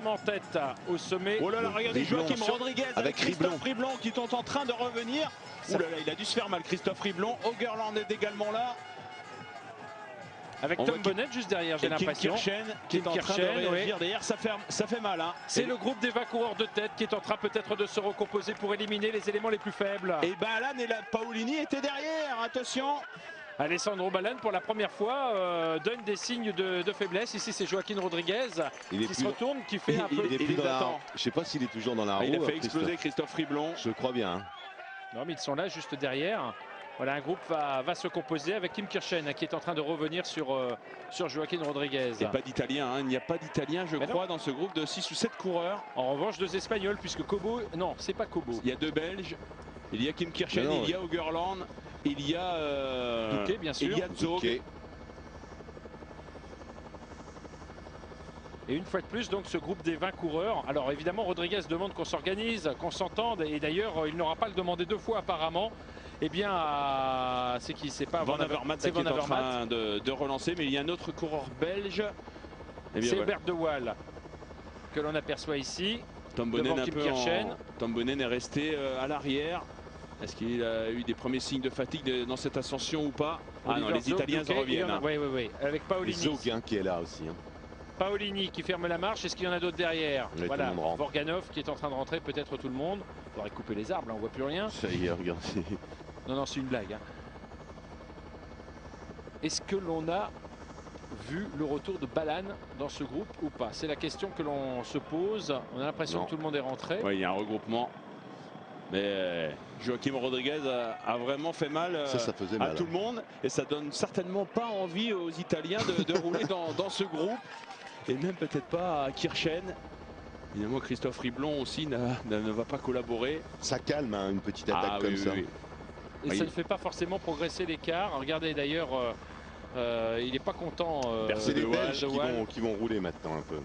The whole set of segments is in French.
en tête au sommet. Oh là là, regardez Joachim Rodriguez avec Christophe Riblon. Riblon qui sont en train de revenir. Ouh là là, il a dû se faire mal Christophe Riblon. Ogerland est également là. Avec Tom Bonnet juste derrière, j'ai l'impression. Qui est en train de réagir. D'ailleurs, ça fait mal. Hein. C'est le groupe des 20 coureurs de tête qui est en train peut-être de se recomposer pour éliminer les éléments les plus faibles. Et Ballan et Paolini étaient derrière. Attention. Alessandro Ballan, pour la première fois, donne des signes de faiblesse. Ici, c'est Joaquim Rodriguez qui se retourne, qui fait un peu... Je ne sais pas s'il est toujours dans la roue. Il a fait exploser Christophe Riblon. Je crois bien. Hein. Non, mais ils sont là, juste derrière. Voilà, un groupe va se composer avec Kim Kirchen qui est en train de revenir sur Joaquim Rodriguez. Il n'y a pas d'Italien, hein. Il n'y a pas d'Italien, je crois, dans ce groupe de 6 ou 7 coureurs. En revanche, 2 Espagnols, puisque Cobo... Non, c'est pas Cobo. Il y a 2 Belges. Il y a Kim Kirchen, il y a Ogerland, il y a... Duquet, bien sûr. Il y a Zog. Et une fois de plus, donc, ce groupe des 20 coureurs. Alors évidemment, Rodriguez demande qu'on s'organise, qu'on s'entende. Et d'ailleurs, il n'aura pas le demandé 2 fois apparemment. Eh bien, c'est qui? C'est pas Van Avermaet qui est en train de relancer. Mais il y a un autre coureur belge. C'est Bert de Waal que l'on aperçoit ici. Tom Bonnet est resté à l'arrière. Est-ce qu'il a eu des premiers signes de fatigue dans cette ascension ou pas? Ah non, les Italiens reviennent. Oui, avec Paolini. Zog qui est là aussi. Hein. Paolini qui ferme la marche. Est-ce qu'il y en a d'autres derrière? Voilà, Vorganov qui est en train de rentrer, peut-être tout le monde. Il faudrait couper les arbres, là, on voit plus rien. Ça y est, regardez. Non, c'est une blague. Hein. Est-ce que l'on a vu le retour de Ballan dans ce groupe ou pas? C'est la question que l'on se pose. On a l'impression que tout le monde est rentré. Oui, il y a un regroupement. Mais Joaquim Rodriguez a vraiment fait mal, à tout le monde. Et ça donne certainement pas envie aux Italiens de rouler dans ce groupe. Et même peut-être pas à Kirchen. Évidemment, Christophe Riblon aussi ne va pas collaborer. Ça calme hein, une petite attaque comme ça. Et ça ne fait pas forcément progresser l'écart. Regardez d'ailleurs, il n'est pas content. C'est les Belges qui vont rouler maintenant un peu.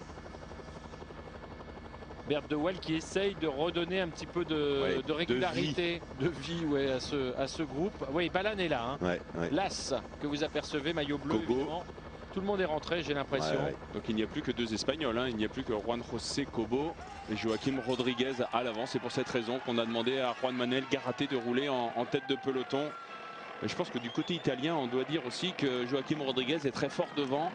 Bert de Waal qui essaye de redonner un petit peu de régularité, de vie à ce groupe. Oui, Ballan est là. Hein. L'As que vous apercevez, maillot bleu évidemment. Tout le monde est rentré, j'ai l'impression. Donc il n'y a plus que 2 Espagnols. Hein. Il n'y a plus que Juan José Cobo et Joaquim Rodriguez à l'avant. C'est pour cette raison qu'on a demandé à Juan Manuel Garate de rouler en tête de peloton. Et je pense que du côté italien, on doit dire aussi que Joaquim Rodriguez est très fort devant.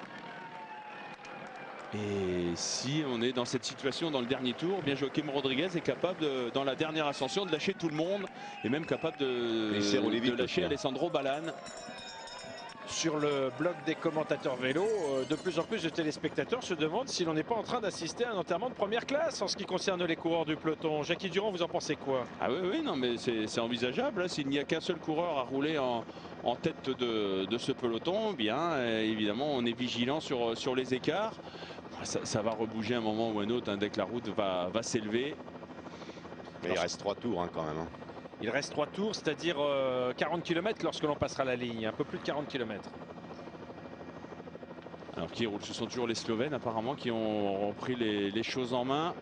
Et si on est dans cette situation dans le dernier tour, bien Joaquim Rodriguez est capable, dans la dernière ascension, de lâcher tout le monde et même capable de lâcher Alessandro Ballan. Sur le blog des commentateurs vélo, de plus en plus de téléspectateurs se demandent si l'on n'est pas en train d'assister à un enterrement de première classe en ce qui concerne les coureurs du peloton. Jackie Durand, vous en pensez quoi? Ah oui, non, mais c'est envisageable. S'il n'y a qu'un seul coureur à rouler en tête de ce peloton, bien évidemment, on est vigilant sur les écarts. Ça va rebouger un moment ou un autre dès que la route va s'élever. Mais il reste 3 tours quand même. Hein. Il reste 3 tours, c'est-à-dire 40 km lorsque l'on passera la ligne, un peu plus de 40 km. Alors qui roule? Ce sont toujours les Slovènes apparemment qui ont pris les choses en main.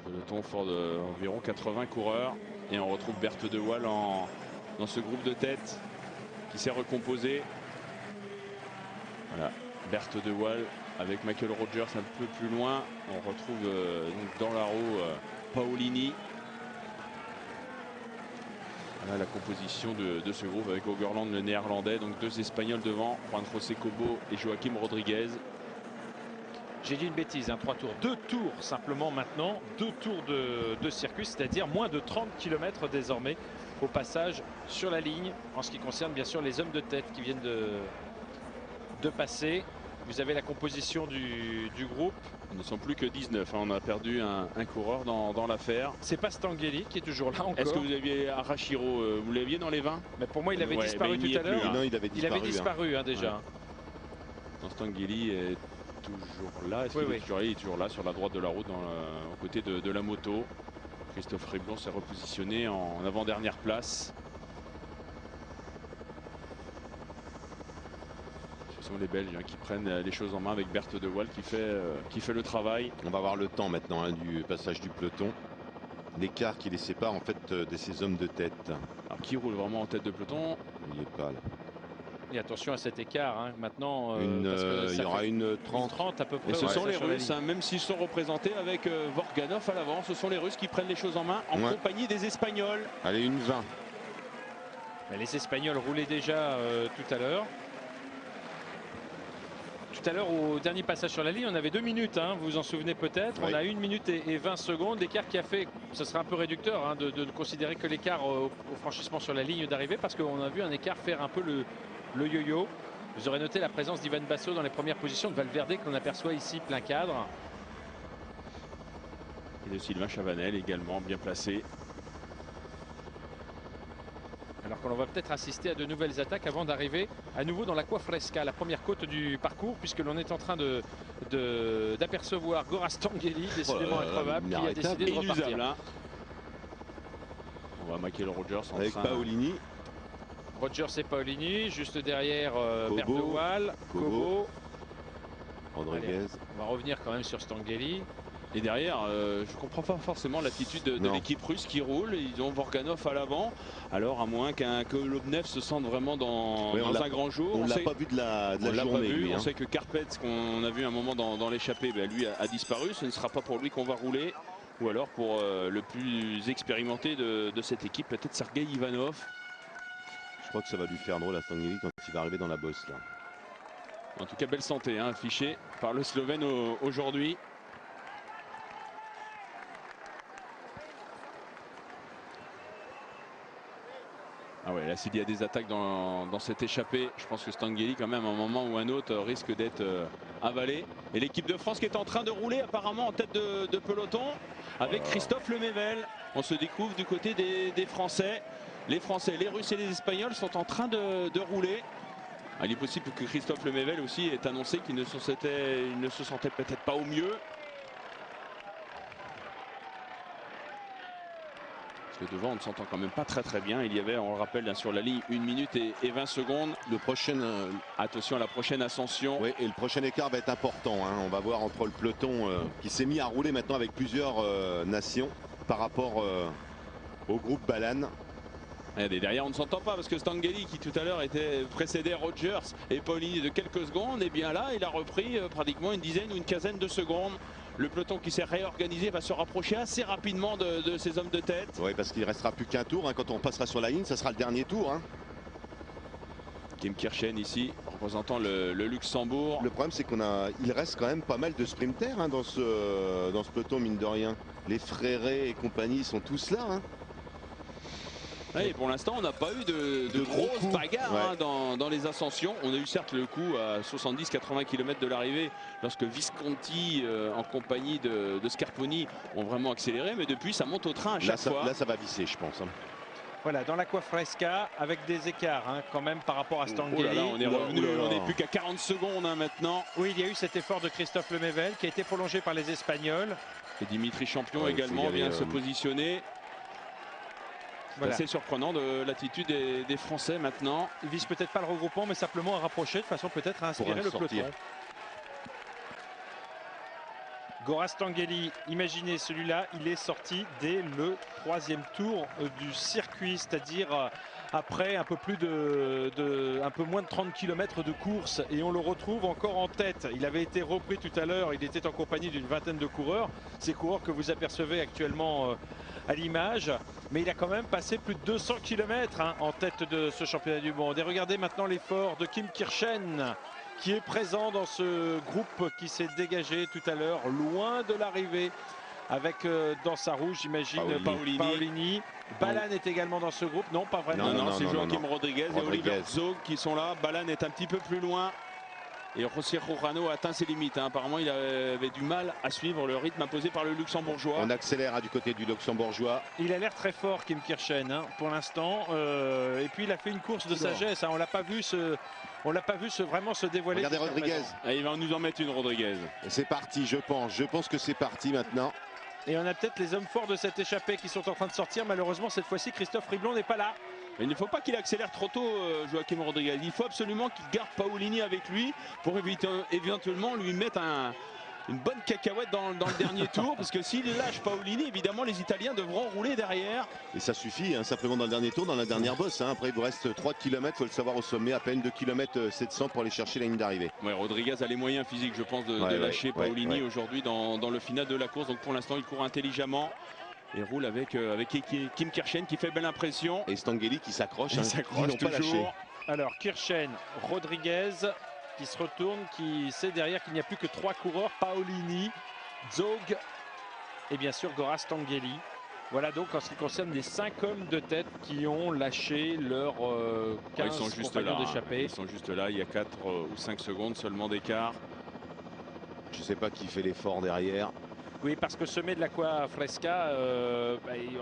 Peloton fort d'environ 80 coureurs. Et on retrouve Bert de Waal dans ce groupe de tête qui s'est recomposé. Voilà, Bert de Waal avec Michael Rogers un peu plus loin. On retrouve donc dans la roue Paolini. Voilà la composition de ce groupe avec Ogerland le néerlandais. Donc 2 Espagnols devant, Juan José Cobo et Joaquim Rodriguez. J'ai dit une bêtise, 3 tours. 2 tours simplement maintenant, 2 tours de circuit, c'est-à-dire moins de 30 km désormais au passage sur la ligne. En ce qui concerne bien sûr les hommes de tête qui viennent de passer. Vous avez la composition du groupe. Ils ne sont plus que 19. Hein. On a perdu un coureur dans l'affaire. C'est pas Stangeli qui est toujours là encore. Est-ce que vous aviez Arashiro? Vous l'aviez dans les 20? Mais pour moi, il avait disparu tout à l'heure. Non, il avait disparu déjà. Ouais. Stangeli est toujours là. Est-ce qu'il est toujours là sur la droite de la route, aux côtés de la moto? Christophe Riblon s'est repositionné en avant-dernière place. Ce sont les Belges qui prennent les choses en main avec Bert de Waal qui fait le travail. On va voir le temps maintenant du passage du peloton. L'écart qui les sépare en fait de ces hommes de tête. Alors qui roule vraiment en tête de peloton? Il n'est pas là. Et attention à cet écart hein, maintenant. Il y aura une 30 à peu près. Et ce sont les Russes, hein, même s'ils sont représentés avec Vorganov à l'avant. Ce sont les Russes qui prennent les choses en main en compagnie des Espagnols. Allez, une 20. Les Espagnols roulaient déjà tout à l'heure. Tout à l'heure, au dernier passage sur la ligne, on avait 2 minutes, hein, vous vous en souvenez peut-être. Oui. On a 1 minute et 20 secondes. L'écart qui a fait, ce serait un peu réducteur hein, de considérer que l'écart au franchissement sur la ligne d'arrivée, parce qu'on a vu un écart faire un peu le yo-yo. Vous aurez noté la présence d'Ivan Basso dans les premières positions, de Valverde que l'on aperçoit ici plein cadre. Et de Sylvain Chavanel également bien placé. Alors qu'on va peut-être assister à de nouvelles attaques avant d'arriver à nouveau dans l'Acqua Fresca, la première côte du parcours, puisque l'on est en train d'apercevoir Gorazd Tanguy, décidément incroyable, qui a décidé de repartir. Là. On va Michael Rogers avec Paolini. Rogers et Paolini, juste derrière Berdoual, Cobo. Rodriguez. Allez, on va revenir quand même sur Stangueli. Et derrière, je ne comprends pas forcément l'attitude de l'équipe russe qui roule. Ils ont Vorganov à l'avant. Alors, à moins que Lobnev se sente vraiment dans un grand jour. On ne l'a pas vu de la journée. Lui, on sait que Karpets, qu'on a vu un moment dans l'échappée, lui a disparu. Ce ne sera pas pour lui qu'on va rouler. Ou alors pour le plus expérimenté de cette équipe, peut-être Sergei Ivanov. Je crois que ça va lui faire drôle à Stanguy quand il va arriver dans la bosse. Là. En tout cas, belle santé hein, affichée par le Slovène aujourd'hui. Ah ouais, là s'il y a des attaques dans cette échappée, je pense que Stanguy quand même à un moment ou un autre risque d'être avalé. Et l'équipe de France qui est en train de rouler apparemment en tête de peloton avec Christophe Lemaivel. On se découvre du côté des Français. Les Français, les Russes et les Espagnols sont en train de rouler. Il est possible que Christophe Lemaivel aussi ait annoncé qu'il ne se sentait peut-être pas au mieux. Parce que devant on ne s'entend quand même pas très bien. Il y avait, on le rappelle, sur la ligne 1 minute et 20 secondes. Attention à la prochaine ascension. Oui, et le prochain écart va être important. Hein. On va voir entre le peloton qui s'est mis à rouler maintenant avec plusieurs nations par rapport au groupe Balan. Et derrière on ne s'entend pas parce que Stanguy qui tout à l'heure était précédé Rogers et Paolini de quelques secondes, et bien là il a repris pratiquement une dizaine ou une quinzaine de secondes. Le peloton qui s'est réorganisé va se rapprocher assez rapidement de ces hommes de tête. Oui, parce qu'il ne restera plus qu'un tour. Hein. Quand on passera sur la ligne, ça sera le dernier tour. Hein. Kim Kirchen ici, représentant le Luxembourg. Le problème, c'est qu'il reste quand même pas mal de sprinters hein, dans ce peloton, mine de rien. Les Fréré et compagnie sont tous là. Hein. Et pour l'instant, on n'a pas eu de grosses bagarres hein, dans les ascensions. On a eu certes le coup à 70-80 km de l'arrivée lorsque Visconti en compagnie de Scarponi ont vraiment accéléré. Mais depuis, ça monte au train à chaque fois. Là, ça va visser, je pense. Hein. Voilà, dans l'Acqua Fresca, avec des écarts hein, quand même par rapport à Stanguy. On est revenu, on n'est plus qu'à 40 secondes hein, maintenant. Oui, il y a eu cet effort de Christophe Lemaivel qui a été prolongé par les Espagnols. Et Dimitri Champion également vient se positionner. Voilà. C'est surprenant de l'attitude des Français maintenant. Ils visent peut-être pas le regroupement, mais simplement à rapprocher de façon peut-être à inspirer le peloton. Gorazd Tanguy, imaginez celui-là, il est sorti dès le 3e tour du circuit, c'est-à-dire après un peu moins de 30 km de course, et on le retrouve encore en tête. Il avait été repris tout à l'heure, il était en compagnie d'une vingtaine de coureurs, ces coureurs que vous apercevez actuellement à l'image, mais il a quand même passé plus de 200 km hein, en tête de ce championnat du monde. Et regardez maintenant l'effort de Kim Kirchen qui est présent dans ce groupe qui s'est dégagé tout à l'heure, loin de l'arrivée, avec dans sa rouge, j'imagine, Paolini. Balan est également dans ce groupe. Non, pas vraiment. Non, c'est Joaquim Rodriguez et Oliver Zog qui sont là. Balan est un petit peu plus loin. Et José Jorano a atteint ses limites. Hein. Apparemment, il avait du mal à suivre le rythme imposé par le Luxembourgeois. On accélère du côté du Luxembourgeois. Il a l'air très fort, Kim Kirchen, hein, pour l'instant. Et puis, il a fait une course de sagesse. Hein. On l'a pas vu vraiment se dévoiler. Regardez Rodriguez. Et il va nous en mettre une, Rodriguez. C'est parti, je pense. Je pense que c'est parti maintenant. Et on a peut-être les hommes forts de cette échappée qui sont en train de sortir. Malheureusement, cette fois-ci, Christophe Riblon n'est pas là. Mais il ne faut pas qu'il accélère trop tôt, Joaquim Rodriguez. Il faut absolument qu'il garde Paolini avec lui pour éventuellement lui mettre une bonne cacahuète dans le dernier tour, parce que s'il lâche Paolini, évidemment les Italiens devront rouler derrière. Et ça suffit, hein, simplement dans le dernier tour, dans la dernière bosse. Hein. Après il vous reste 3 km, il faut le savoir au sommet, à peine 2 km 700 pour aller chercher la ligne d'arrivée. Ouais, Rodriguez a les moyens physiques, je pense, de lâcher Paolini aujourd'hui dans le final de la course. Donc pour l'instant il court intelligemment et roule avec Kim Kirchen qui fait belle impression. Et Stangeli qui s'accroche, il s'accroche toujours. Alors Kirchen, Rodriguez qui se retourne, qui sait derrière qu'il n'y a plus que 3 coureurs, Paolini, Zog et bien sûr Goran Stangeli. Voilà donc en ce qui concerne les 5 hommes de tête qui ont lâché leur 15 ils sont juste compagnons là, d'échappée. Ils sont juste là, il y a 4 ou 5 secondes seulement d'écart. Je ne sais pas qui fait l'effort derrière. Oui, parce que sommet de l'Aqua Fresca,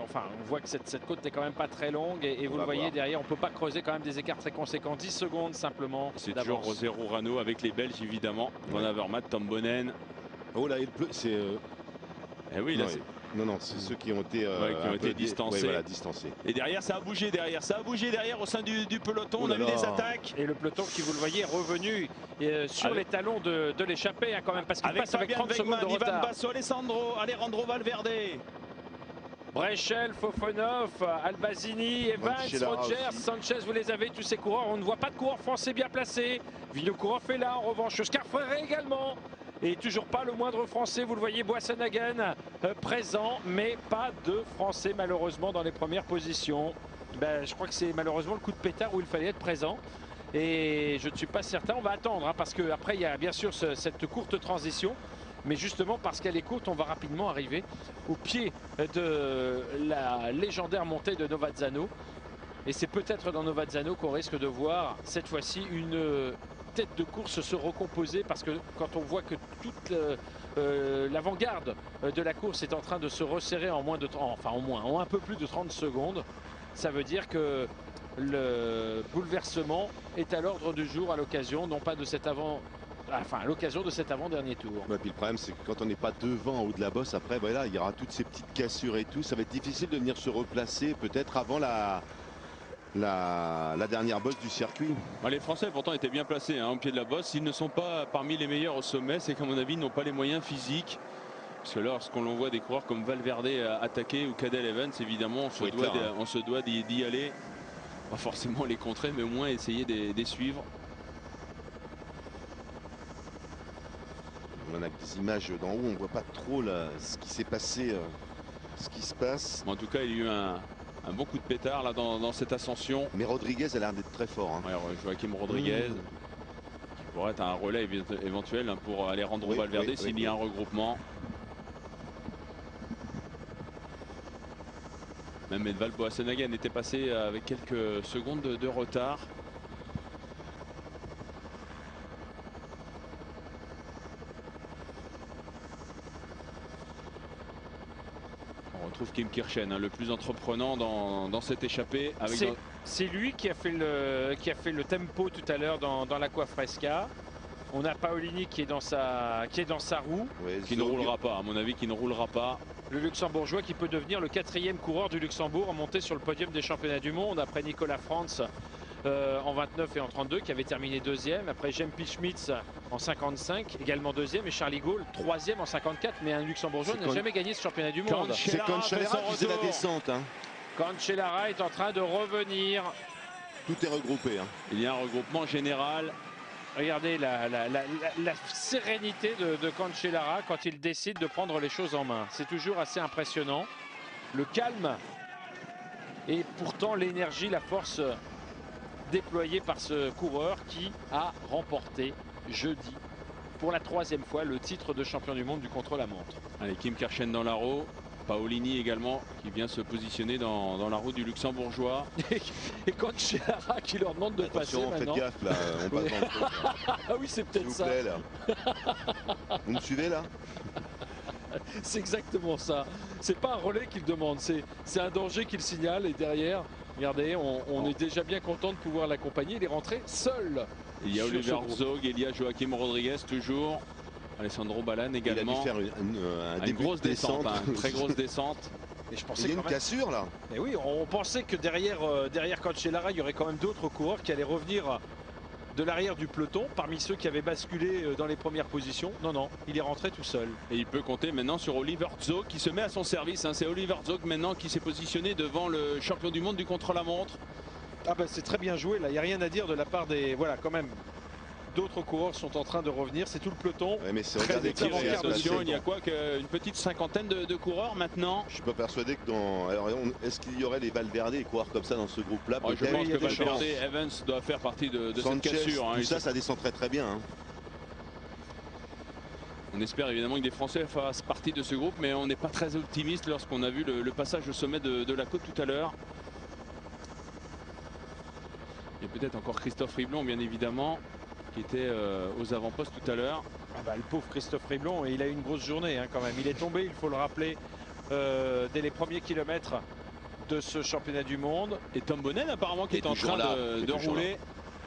enfin, on voit que cette côte n'est quand même pas très longue et vous le voyez derrière, on ne peut pas creuser quand même des écarts très conséquents. 10 secondes simplement. C'est toujours Rosero Urano avec les Belges évidemment. Van Avermaet, Tom Bonen. Oh là, il pleut, c'est. Eh oui, là, non, c'est ceux qui ont été, distancés. distancés. Et derrière, ça a bougé derrière au sein du peloton. On a vu des attaques. Et le peloton qui, vous le voyez, est revenu sur les talons de l'échappée, hein, quand même, parce qu'il passe avec 30 secondes de retard. Ivan Basso, Alejandro Valverde. Brechel, Fofonov, Albazini, Evans, Rogers, Sanchez, vous les avez, tous ces coureurs. On ne voit pas de coureur français bien placé. Vinokourov est là, en revanche, Oscar Freire également. Et toujours pas le moindre français, vous le voyez, Boissenhagen présent, mais pas de français malheureusement dans les premières positions. Je crois que c'est malheureusement le coup de pétard où il fallait être présent. Et je ne suis pas certain, on va attendre, hein, parce qu'après il y a bien sûr cette courte transition. Mais justement parce qu'elle est courte, on va rapidement arriver au pied de la légendaire montée de Novazzano. Et c'est peut-être dans Novazzano qu'on risque de voir cette fois-ci une tête de course se recomposer, parce que quand on voit que toute l'avant-garde de la course est en train de se resserrer en moins de 30, enfin en un peu plus de 30 secondes, ça veut dire que le bouleversement est à l'ordre du jour à l'occasion non pas de cet à l'occasion de cet avant-dernier tour. Puis le problème c'est que quand on n'est pas devant en haut de la bosse, après voilà, il y aura toutes ces petites cassures et tout, ça va être difficile de venir se replacer peut-être avant la dernière bosse du circuit. Les Français pourtant étaient bien placés au pied de la bosse. S'ils ne sont pas parmi les meilleurs au sommet, c'est qu'à mon avis ils n'ont pas les moyens physiques. Parce que lorsqu'on voit des coureurs comme Valverde attaquer ou Cadel Evans, évidemment on se doit d'y aller. Pas forcément les contrer, mais au moins essayer de les suivre. On a des images d'en haut, on ne voit pas trop là, ce qui s'est passé, ce qui se passe. En tout cas, il y a eu un bon coup de pétard là dans cette ascension. Mais Rodriguez a l'air d'être très fort. Joachim Rodriguez qui pourrait être un relais éventuel pour Alejandro Valverde s'il y a un regroupement. Même Edvald Boassenhagen était passé avec quelques secondes de retard. On retrouve Kim Kirchen, le plus entreprenant dans cette échappée. C'est lui qui a fait le tempo tout à l'heure dans l'Aqua Fresca. On a Paolini qui est dans sa roue. Qui ne roulera pas, à mon avis, qui ne roulera pas. Le Luxembourgeois qui peut devenir le 4e coureur du Luxembourg, monté sur le podium des championnats du monde après Nicolas Franz en 29 et en 32 qui avait terminé 2e. Après Jempi Schmitz en 55 également 2e, et Charlie Gaulle 3e en 54. Mais un Luxembourgeois n'a jamais gagné ce championnat du monde. C'est Cancellara qui faisait la descente. Cancellara est en train de revenir. Tout est regroupé. Il y a un regroupement général. Regardez la sérénité de Cancellara quand il décide de prendre les choses en main. C'est toujours assez impressionnant. Le calme et pourtant l'énergie, la force déployée par ce coureur qui a remporté jeudi pour la 3e fois le titre de champion du monde du contre-la-montre. Allez, Kim Kirchen dans la roue. Paolini également qui vient se positionner dans la roue du Luxembourgeois. Et Cancellara qui leur demande de passer maintenant. Faites gaffe là, on passe dans le truc. Ah oui, c'est peut-être ça. Plaît, là. Vous me suivez là? C'est exactement ça. C'est pas un relais qu'il demande, c'est un danger qu'il signale. Et derrière, regardez, on est déjà bien content de pouvoir l'accompagner. Il est rentré seul. Il y a Oliver Zog, il y a Joachim Rodriguez toujours. Alessandro Ballan également. Il a dû faire une grosse descente, une très grosse descente. Et je pensais il y a une cassure là. Et oui, on pensait que derrière Cancellara, il y aurait quand même d'autres coureurs qui allaient revenir de l'arrière du peloton, parmi ceux qui avaient basculé dans les premières positions. Non, non, il est rentré tout seul. Et il peut compter maintenant sur Oliver Zog qui se met à son service. C'est Oliver Zog maintenant qui s'est positionné devant le champion du monde du contre-la-montre. Ah ben c'est très bien joué, là, il n'y a rien à dire de la part des... Voilà, quand même. D'autres coureurs sont en train de revenir, c'est tout le peloton. Ouais, mais c'est attention, il y a quoi qu'une petite cinquantaine de coureurs maintenant. Je suis pas persuadé que dans... Alors, est-ce qu'il y aurait les Valverde et coureurs comme ça dans ce groupe-là? Je pense que Valverde et Evans doivent faire partie de cette cassure. Tout ça, ça descend très bien. On espère évidemment que des Français fassent partie de ce groupe, mais on n'est pas très optimiste lorsqu'on a vu le passage au sommet de la côte tout à l'heure. Il y a peut-être encore Christophe Riblon, bien évidemment, qui était aux avant-postes tout à l'heure. Ah bah, le pauvre Christophe Riblon, et il a eu une grosse journée quand même. Il est tombé, il faut le rappeler, dès les premiers kilomètres de ce championnat du monde. Et Tom Bonnen apparemment qui est en train de rouler.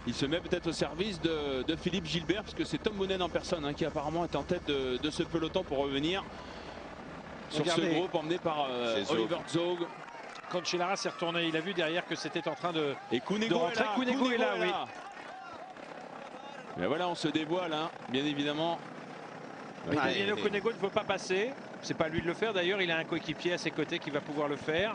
Il se met peut-être au service de Philippe Gilbert, parce que c'est Tom Bonnen en personne qui apparemment est en tête de ce peloton pour revenir sur ce groupe emmené par Oliver Zog. Cancellara s'est retourné, il a vu derrière que c'était en train de rentrer. Cunego est là, oui. Mais voilà, on se dévoile, bien évidemment. Damiano Cunego ne veut pas passer. C'est pas à lui de le faire d'ailleurs, il a un coéquipier à ses côtés qui va pouvoir le faire.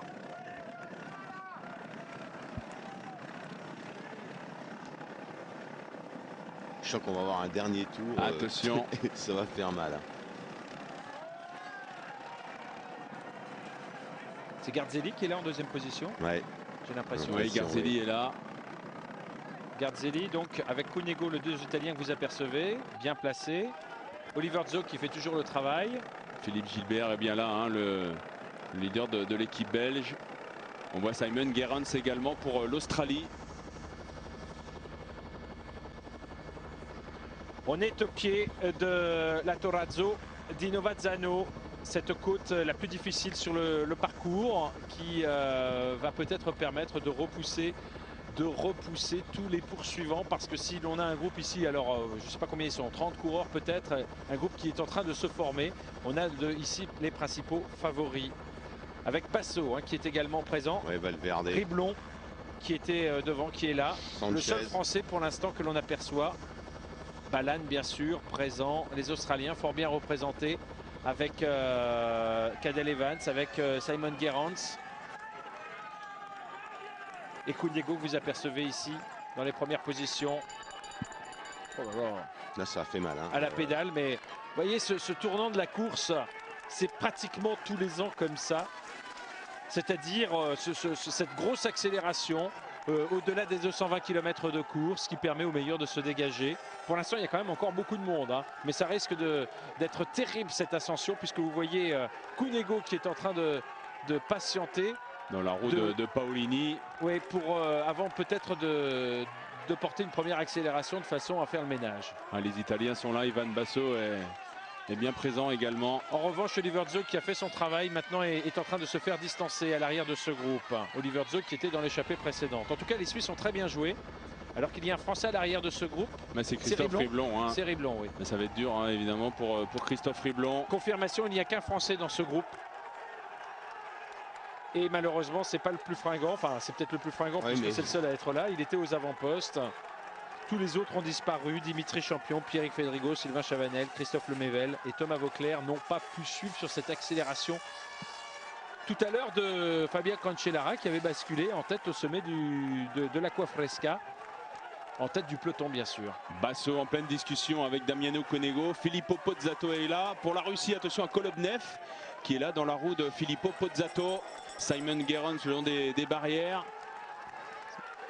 Je sens qu'on va avoir un dernier tour. Attention. Ça va faire mal. C'est Garzelli qui est là en deuxième position. Ouais. J'ai l'impression. Oui, Garzelli est là. Garzelli, donc avec Cunego, le deux Italien que vous apercevez, bien placé. Oliver Zog qui fait toujours le travail. Philippe Gilbert est bien là, le leader de l'équipe belge. On voit Simon Gerrans également pour l'Australie. On est au pied de la Torazzo di Novazzano, cette côte la plus difficile sur le parcours qui va peut-être permettre de repousser tous les poursuivants, parce que si l'on a un groupe ici, alors je ne sais pas combien ils sont, 30 coureurs peut-être, un groupe qui est en train de se former. On a ici les principaux favoris avec Basso qui est également présent, Valverde, Riblon qui était devant, qui est là, Sanchez. Le seul français pour l'instant que l'on aperçoit. Balan bien sûr présent, les Australiens fort bien représentés avec Cadel Evans, avec Simon Gerrans. Et Cunego que vous apercevez ici dans les premières positions. Oh là là. Là ça a fait mal. À la pédale, mais vous voyez ce tournant de la course, c'est pratiquement tous les ans comme ça. C'est-à-dire cette grosse accélération au-delà des 220 km de course qui permet aux meilleurs de se dégager. Pour l'instant, il y a quand même encore beaucoup de monde, mais ça risque d'être terrible cette ascension, puisque vous voyez Cunego qui est en train de patienter. Dans la roue de Paolini. Oui, pour avant peut-être de porter une première accélération de façon à faire le ménage. Les Italiens sont là, Ivan Basso est bien présent également. En revanche, Oliver Zog qui a fait son travail maintenant est en train de se faire distancer à l'arrière de ce groupe. Oliver Zog qui était dans l'échappée précédente. En tout cas, les Suisses ont très bien joué. Alors qu'il y a un Français à l'arrière de ce groupe. C'est Christophe Riblon. C'est Riblon, oui. Mais ça va être dur évidemment pour Christophe Riblon. Confirmation, il n'y a qu'un Français dans ce groupe. Et malheureusement, c'est pas le plus fringant. Enfin, c'est peut-être le plus fringant puisque c'est le seul à être là. Il était aux avant-postes. Tous les autres ont disparu. Dimitri Champion, Pierrick Fedrigo, Sylvain Chavanel, Christophe Lemével et Thomas Vauclair n'ont pas pu suivre sur cette accélération tout à l'heure de Fabien Cancellara qui avait basculé en tête au sommet de l'Acquafresca. En tête du peloton, bien sûr. Basso en pleine discussion avec Damiano Cunego. Filippo Pozzato est là. Pour la Russie, attention à Kolobnev qui est là dans la roue de Filippo Pozzato. Simon Gerrans le long des barrières.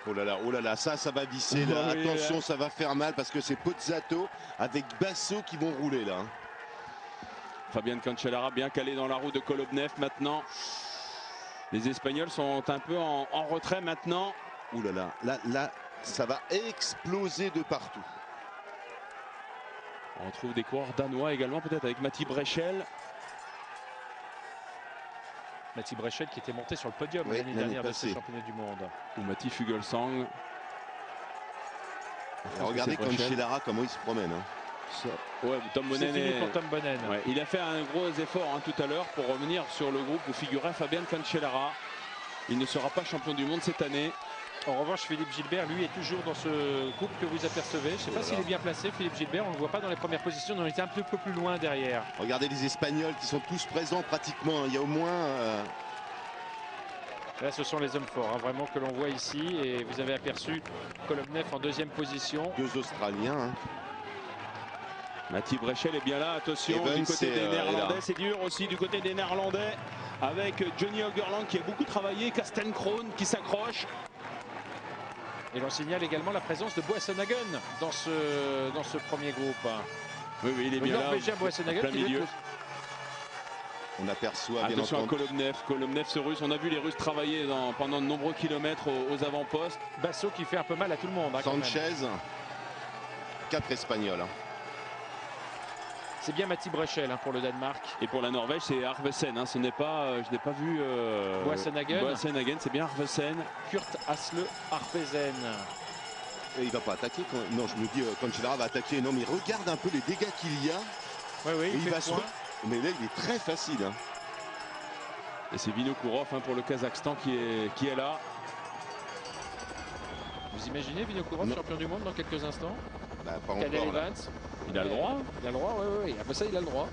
Oh là là, ça va visser là. Oui, attention, là. Ça va faire mal parce que c'est Pozzato avec Basso qui vont rouler là. Fabien Cancellara bien calé dans la roue de Kolobnev maintenant. Les Espagnols sont un peu en retrait maintenant. Oh là, ça va exploser de partout. On retrouve des coureurs danois également, peut-être avec Matti Brechel. Matti Brechel qui était monté sur le podium l'année dernière de ce championnat du monde. Ou Matti Fuglsang. Regardez Cancellara comment il se promène. Tom Bonnen Tom Bonnen. Il a fait un gros effort tout à l'heure pour revenir sur le groupe où figurait Fabien Cancellara. Il ne sera pas champion du monde cette année. En revanche, Philippe Gilbert, lui, est toujours dans ce groupe que vous apercevez. Je ne sais pas s'il est bien placé, Philippe Gilbert. On ne le voit pas dans les premières positions. On était un peu plus loin derrière. Regardez les Espagnols qui sont tous présents pratiquement. Il y a au moins... Là, ce sont les hommes forts, hein, vraiment, que l'on voit ici. Et vous avez aperçu Kolobnev en deuxième position. 2 Australiens. Hein. Mathieu Brechel est bien là, attention, Evans, du côté des Néerlandais, c'est dur aussi du côté des Néerlandais, avec Johnny Hogerland qui a beaucoup travaillé, Kastenkroon qui s'accroche. Et l'on signale également la présence de Boasson-Hagen dans ce premier groupe. Oui, il est bien là, Boasson-Hagen plein milieu. On aperçoit bien attention entendu. à Kolobnev, ce Russe. On a vu les Russes travailler pendant de nombreux kilomètres aux avant-postes. Basso qui fait un peu mal à tout le monde. Hein, Sanchez, 4 Espagnols. Hein. C'est bien Mathieu Brechel hein, pour le Danemark. Et pour la Norvège, c'est Arvesen. Hein. Ce n'est pas, je n'ai pas vu. Boasson-Hagen, c'est bien Arvesen. Kurt Asle Arvesen. Et il va pas attaquer. Non, je me dis Cancellara va attaquer. Non, mais regarde un peu les dégâts qu'il y a. Oui, il va se... Mais là, il est très facile. Hein. Et c'est Vinokourov hein, pour le Kazakhstan qui est là. Vous imaginez Vinokourov champion du monde dans quelques instants? Bah, pas Cadel encore. Evans. Il a le droit. Il a le droit, oui. Après ça, il a le droit.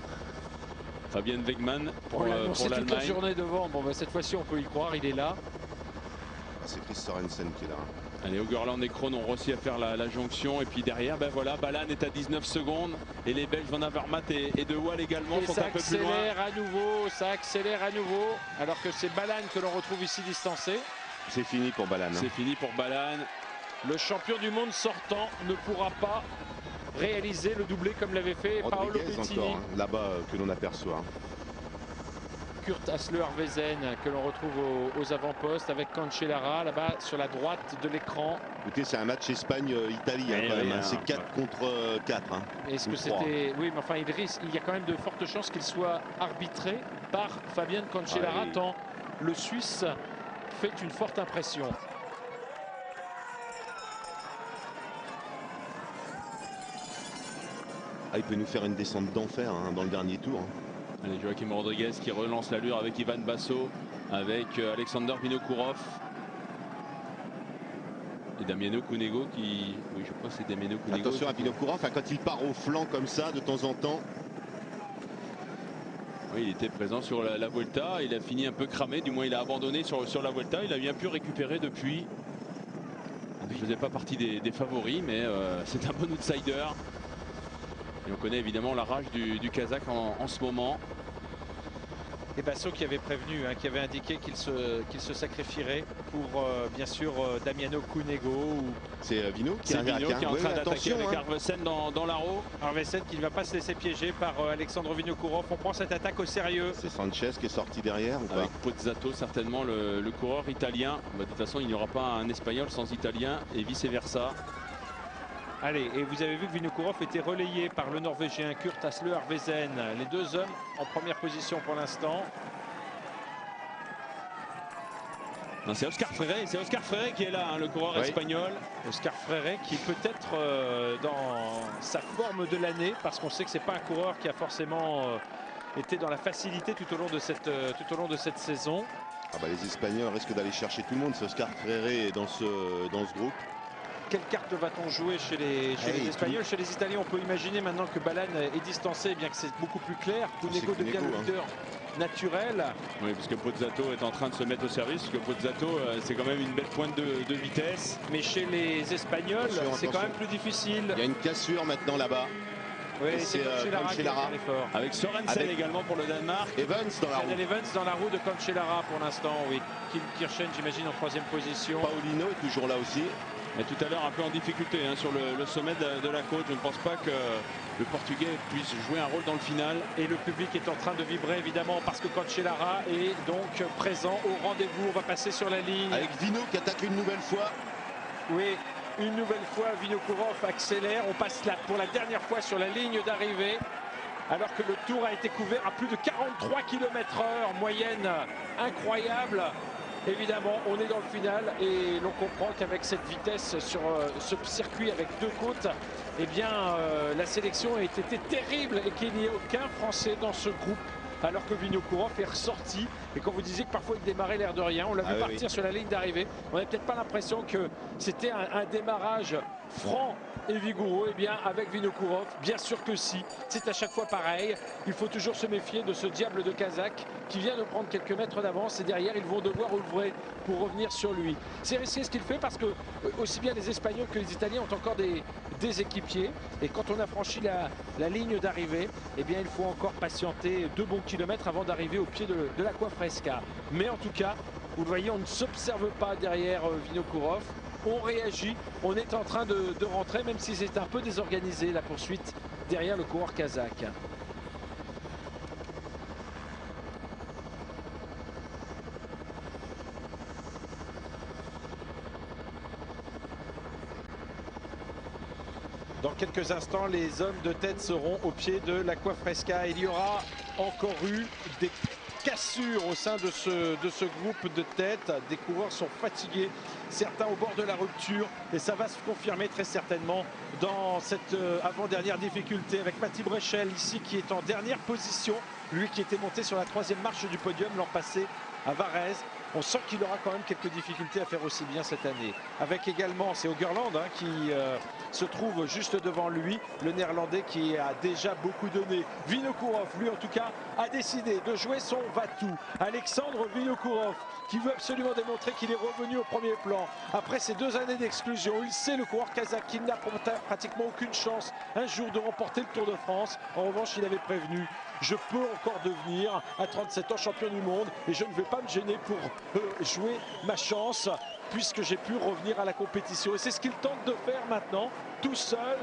Fabien Wegmann pour l'Allemagne. Toute la journée devant. Bon, bah, cette fois-ci, on peut y croire. Il est là. C'est Chris Sorensen qui est là. Allez, Hogerland et Kroon ont réussi à faire la jonction. Et puis derrière, ben voilà, Balan est à 19 secondes. Et les Belges, Van Avermaet et De Waal également, sont un peu plus loin. Ça accélère à nouveau. Alors que c'est Balan que l'on retrouve ici distancé. C'est fini pour Balan. C'est fini pour Balan. Le champion du monde sortant ne pourra pas réaliser le doublé comme l'avait fait Paolo Bettini. Encore, hein, là-bas que l'on aperçoit. Kurt Asle Arvesen que l'on retrouve aux avant-postes avec Cancellara là-bas sur la droite de l'écran. Écoutez, c'est un match Espagne-Italie quand même. Hein. C'est 4 contre 4. Hein, est-ce que c'était... Oui, mais enfin, il y a quand même de fortes chances qu'il soit arbitré par Fabien Cancellara tant le Suisse fait une forte impression. Il peut nous faire une descente d'enfer hein, dans le dernier tour. Hein. Allez, Joachim Rodriguez qui relance l'allure avec Ivan Basso, avec Alexander Vinokourov. Et Damiano Cunego qui... Oui, je crois que c'est Damiano Cunego. Attention à Vinokourov, quand il part au flanc comme ça, de temps en temps. Oui, il était présent sur la Vuelta. Il a fini un peu cramé, du moins il a abandonné sur la Vuelta. Il a bien pu récupérer depuis. Il ne faisait pas partie des favoris, mais c'est un bon outsider. Et on connaît évidemment la rage du Kazakh en ce moment. Et Basso qui avait prévenu, hein, qui avait indiqué qu'il se sacrifierait pour bien sûr Damiano Cunego. C'est Vino qui est en train d'attaquer avec Arvesen dans la roue. Arvesen qui ne va pas se laisser piéger par Alexandre Vinokourov. On prend cette attaque au sérieux. C'est Sanchez qui est sorti derrière ou pas? Avec Pozzato certainement le coureur italien. De toute façon il n'y aura pas un Espagnol sans Italien et vice versa. Allez, et vous avez vu que Vinokourov était relayé par le Norvégien Kurt Asle Arvesen. Les deux hommes en première position pour l'instant. C'est Oscar Freire qui est là, hein, le coureur espagnol. Oscar Freire qui peut-être dans sa forme de l'année, parce qu'on sait que c'est pas un coureur qui a forcément été dans la facilité tout au long de cette saison. Les Espagnols risquent d'aller chercher tout le monde. C'est Oscar Freire dans ce groupe. Quelle carte va-t-on jouer chez les Espagnols? Chez les Italiens, on peut imaginer maintenant que Balan est distancé, bien que c'est beaucoup plus clair. Cunego devient le leader naturel. Oui, parce que Pozzato est en train de se mettre au service, parce que Pozzato, c'est quand même une belle pointe de vitesse. Mais chez les Espagnols, c'est quand même plus difficile. Il y a une cassure maintenant là-bas. Oui, c'est Cancellara. Avec Sorensen également pour le Danemark. Evans dans la roue. Evans dans la roue de Cancellara pour l'instant, oui. Kim Kirchen, j'imagine, en troisième position. Paulino est toujours là aussi. Et tout à l'heure un peu en difficulté hein, sur le sommet de la côte. Je ne pense pas que le Portugais puisse jouer un rôle dans le final. Et le public est en train de vibrer évidemment parce que Cancellara est donc présent au rendez-vous. On va passer sur la ligne. Avec Vino qui attaque une nouvelle fois. Oui, une nouvelle fois Vinokourov accélère. On passe là pour la dernière fois sur la ligne d'arrivée. Alors que le tour a été couvert à plus de 43 km/h, moyenne incroyable. Évidemment, on est dans le final et l'on comprend qu'avec cette vitesse sur ce circuit avec deux côtes, eh bien, la sélection a été terrible et qu'il n'y ait aucun Français dans ce groupe alors que Vinokourov est ressorti. Et quand vous disiez que parfois il démarrait l'air de rien, on l'a vu partir sur la ligne d'arrivée. On n'avait peut-être pas l'impression que c'était un démarrage franc et vigoureux. Et bien avec Vinokourov, bien sûr que si, c'est à chaque fois pareil. Il faut toujours se méfier de ce diable de Kazakh qui vient de prendre quelques mètres d'avance et derrière ils vont devoir ouvrir pour revenir sur lui. C'est risqué ce qu'il fait parce que aussi bien les Espagnols que les Italiens ont encore des équipiers et quand on a franchi la ligne d'arrivée, eh bien il faut encore patienter 2 bons kilomètres avant d'arriver au pied de l'Aqua Fresca. Mais en tout cas, vous le voyez, on ne s'observe pas derrière Vinokourov. On réagit, on est en train de rentrer, même si c'est un peu désorganisé la poursuite derrière le coureur kazakh. Dans quelques instants, les hommes de tête seront au pied de l'Aqua Fresca. Il y aura encore eu des cassures au sein de ce groupe de tête. Des coureurs sont fatigués, certains au bord de la rupture, et ça va se confirmer très certainement dans cette avant-dernière difficulté avec Mati Brechel ici qui est en dernière position, lui qui était monté sur la 3e marche du podium l'an passé à Varèse. On sent qu'il aura quand même quelques difficultés à faire aussi bien cette année. Avec également, c'est Ågerland qui se trouve juste devant lui, le néerlandais qui a déjà beaucoup donné. Vinokourov, lui en tout cas, a décidé de jouer son va-tout. Alexandre Vinokourov, qui veut absolument démontrer qu'il est revenu au premier plan. Après ces 2 années d'exclusion, il sait, le coureur kazakh, qu'il n'a pratiquement aucune chance un jour de remporter le Tour de France. En revanche, il avait prévenu: je peux encore devenir à 37 ans champion du monde et je ne vais pas me gêner pour jouer ma chance puisque j'ai pu revenir à la compétition. Et c'est ce qu'il tente de faire maintenant, tout seul,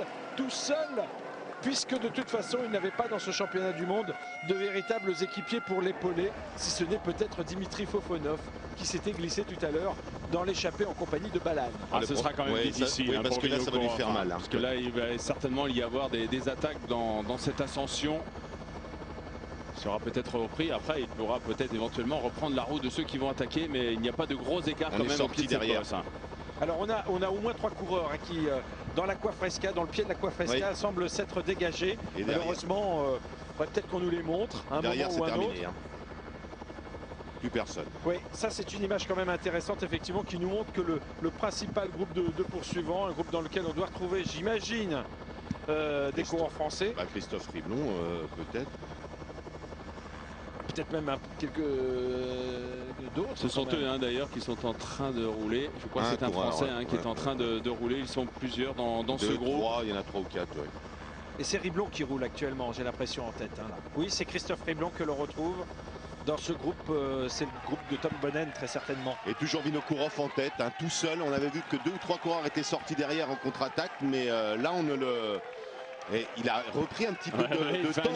puisque de toute façon il n'avait pas dans ce championnat du monde de véritables équipiers pour l'épauler, si ce n'est peut-être Dimitri Fofonov qui s'était glissé tout à l'heure dans l'échappée en compagnie de Balan. Ce sera quand même difficile, parce que là ça va lui faire mal. Parce que là il va certainement y avoir des attaques dans cette ascension. Il sera peut-être repris. Après, il pourra peut-être éventuellement reprendre la roue de ceux qui vont attaquer, mais il n'y a pas de gros écart quand même au pied derrière. Alors on a au moins 3 coureurs qui, dans l'Aqua Fresca, dans le pied de l'Aqua Fresca, semblent s'être dégagés. Et malheureusement, peut-être qu'on nous les montre un derrière, moment ou un autre. Plus personne. Oui, ça c'est une image quand même intéressante, effectivement, qui nous montre que le principal groupe de poursuivants, un groupe dans lequel on doit retrouver, j'imagine, des coureurs français. Christophe Riblon, peut-être. Peut-être même quelques d'autres. Ce sont eux d'ailleurs qui sont en train de rouler. Je crois que c'est un Français qui est en train de rouler. Ils sont plusieurs dans ce groupe. Il y en a 3 ou 4. Ouais. Et c'est Riblon qui roule actuellement, j'ai l'impression, en tête. Là. Oui, c'est Christophe Riblon que l'on retrouve dans ce groupe. C'est le groupe de Tom Bonnen, très certainement. Et toujours Vinokourov en tête, tout seul. On avait vu que 2 ou 3 coureurs étaient sortis derrière en contre-attaque. Mais là, on ne le... Et il a repris un petit peu de temps.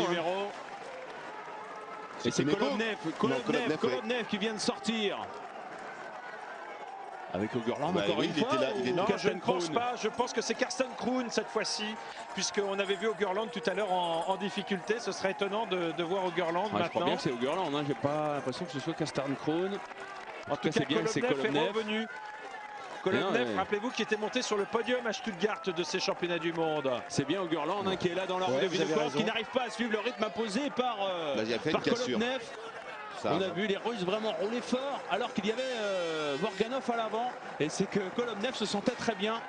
Et c'est Kolobnev qui vient de sortir. Avec Ågerland encore une fois. Non, je ne pense pas. Je pense que c'est Karsten Kroon cette fois-ci, puisqu'on avait vu Ågerland tout à l'heure en difficulté. Ce serait étonnant de voir Ågerland maintenant. Je crois bien que c'est Ågerland. J'ai pas l'impression que ce soit Karsten Kroon. En tout cas, Kolobnev est revenu. Kolobnev, rappelez-vous, qui était monté sur le podium à Stuttgart de ces championnats du monde. C'est bien Ågerland qui est là dans la roue de Vinokourov, qui n'arrive pas à suivre le rythme imposé par Kolobnev. On a vu les Russes vraiment rouler fort alors qu'il y avait Morganov à l'avant. Et c'est que Kolobnev se sentait très bien.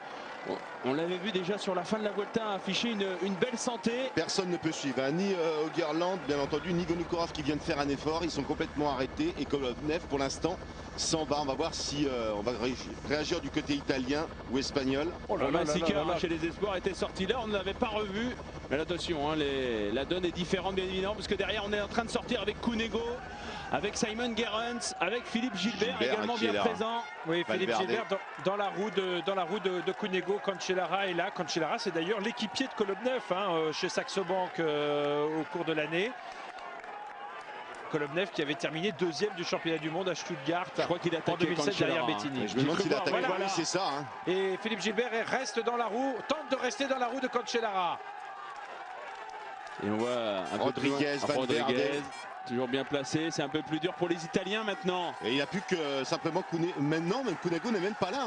On l'avait vu déjà sur la fin de la Vuelta afficher une belle santé. Personne ne peut suivre, ni Ågerland bien entendu, ni Vinokourov qui vient de faire un effort. Ils sont complètement arrêtés et Kolobnev pour l'instant s'en va. On va voir si on va réagir du côté italien ou espagnol. Massica chez les espoirs était sorti là, on ne l'avait pas revu. Mais attention, la donne est différente bien évidemment, parce que derrière on est en train de sortir avec Cunego, avec Simon Gerrans, avec Philippe Gilbert également bien présent. Oui, Philippe Gilbert dans la roue de Cunego. Cancellara est là. Cancellara, c'est d'ailleurs l'équipier de Kolobnev chez Saxo Bank au cours de l'année. Kolobnev qui avait terminé 2e du championnat du monde à Stuttgart. Je crois qu'il en 2007 derrière Bettini. Je me demande s'il attaque. Voilà, c'est ça. Et Philippe Gilbert reste dans la roue, tente de rester dans la roue de Cancellara. Et on voit un Rodriguez, toujours bien placé. C'est un peu plus dur pour les Italiens maintenant. Et il n'y a plus que simplement Cunego. Maintenant, même Cunego n'est même pas là.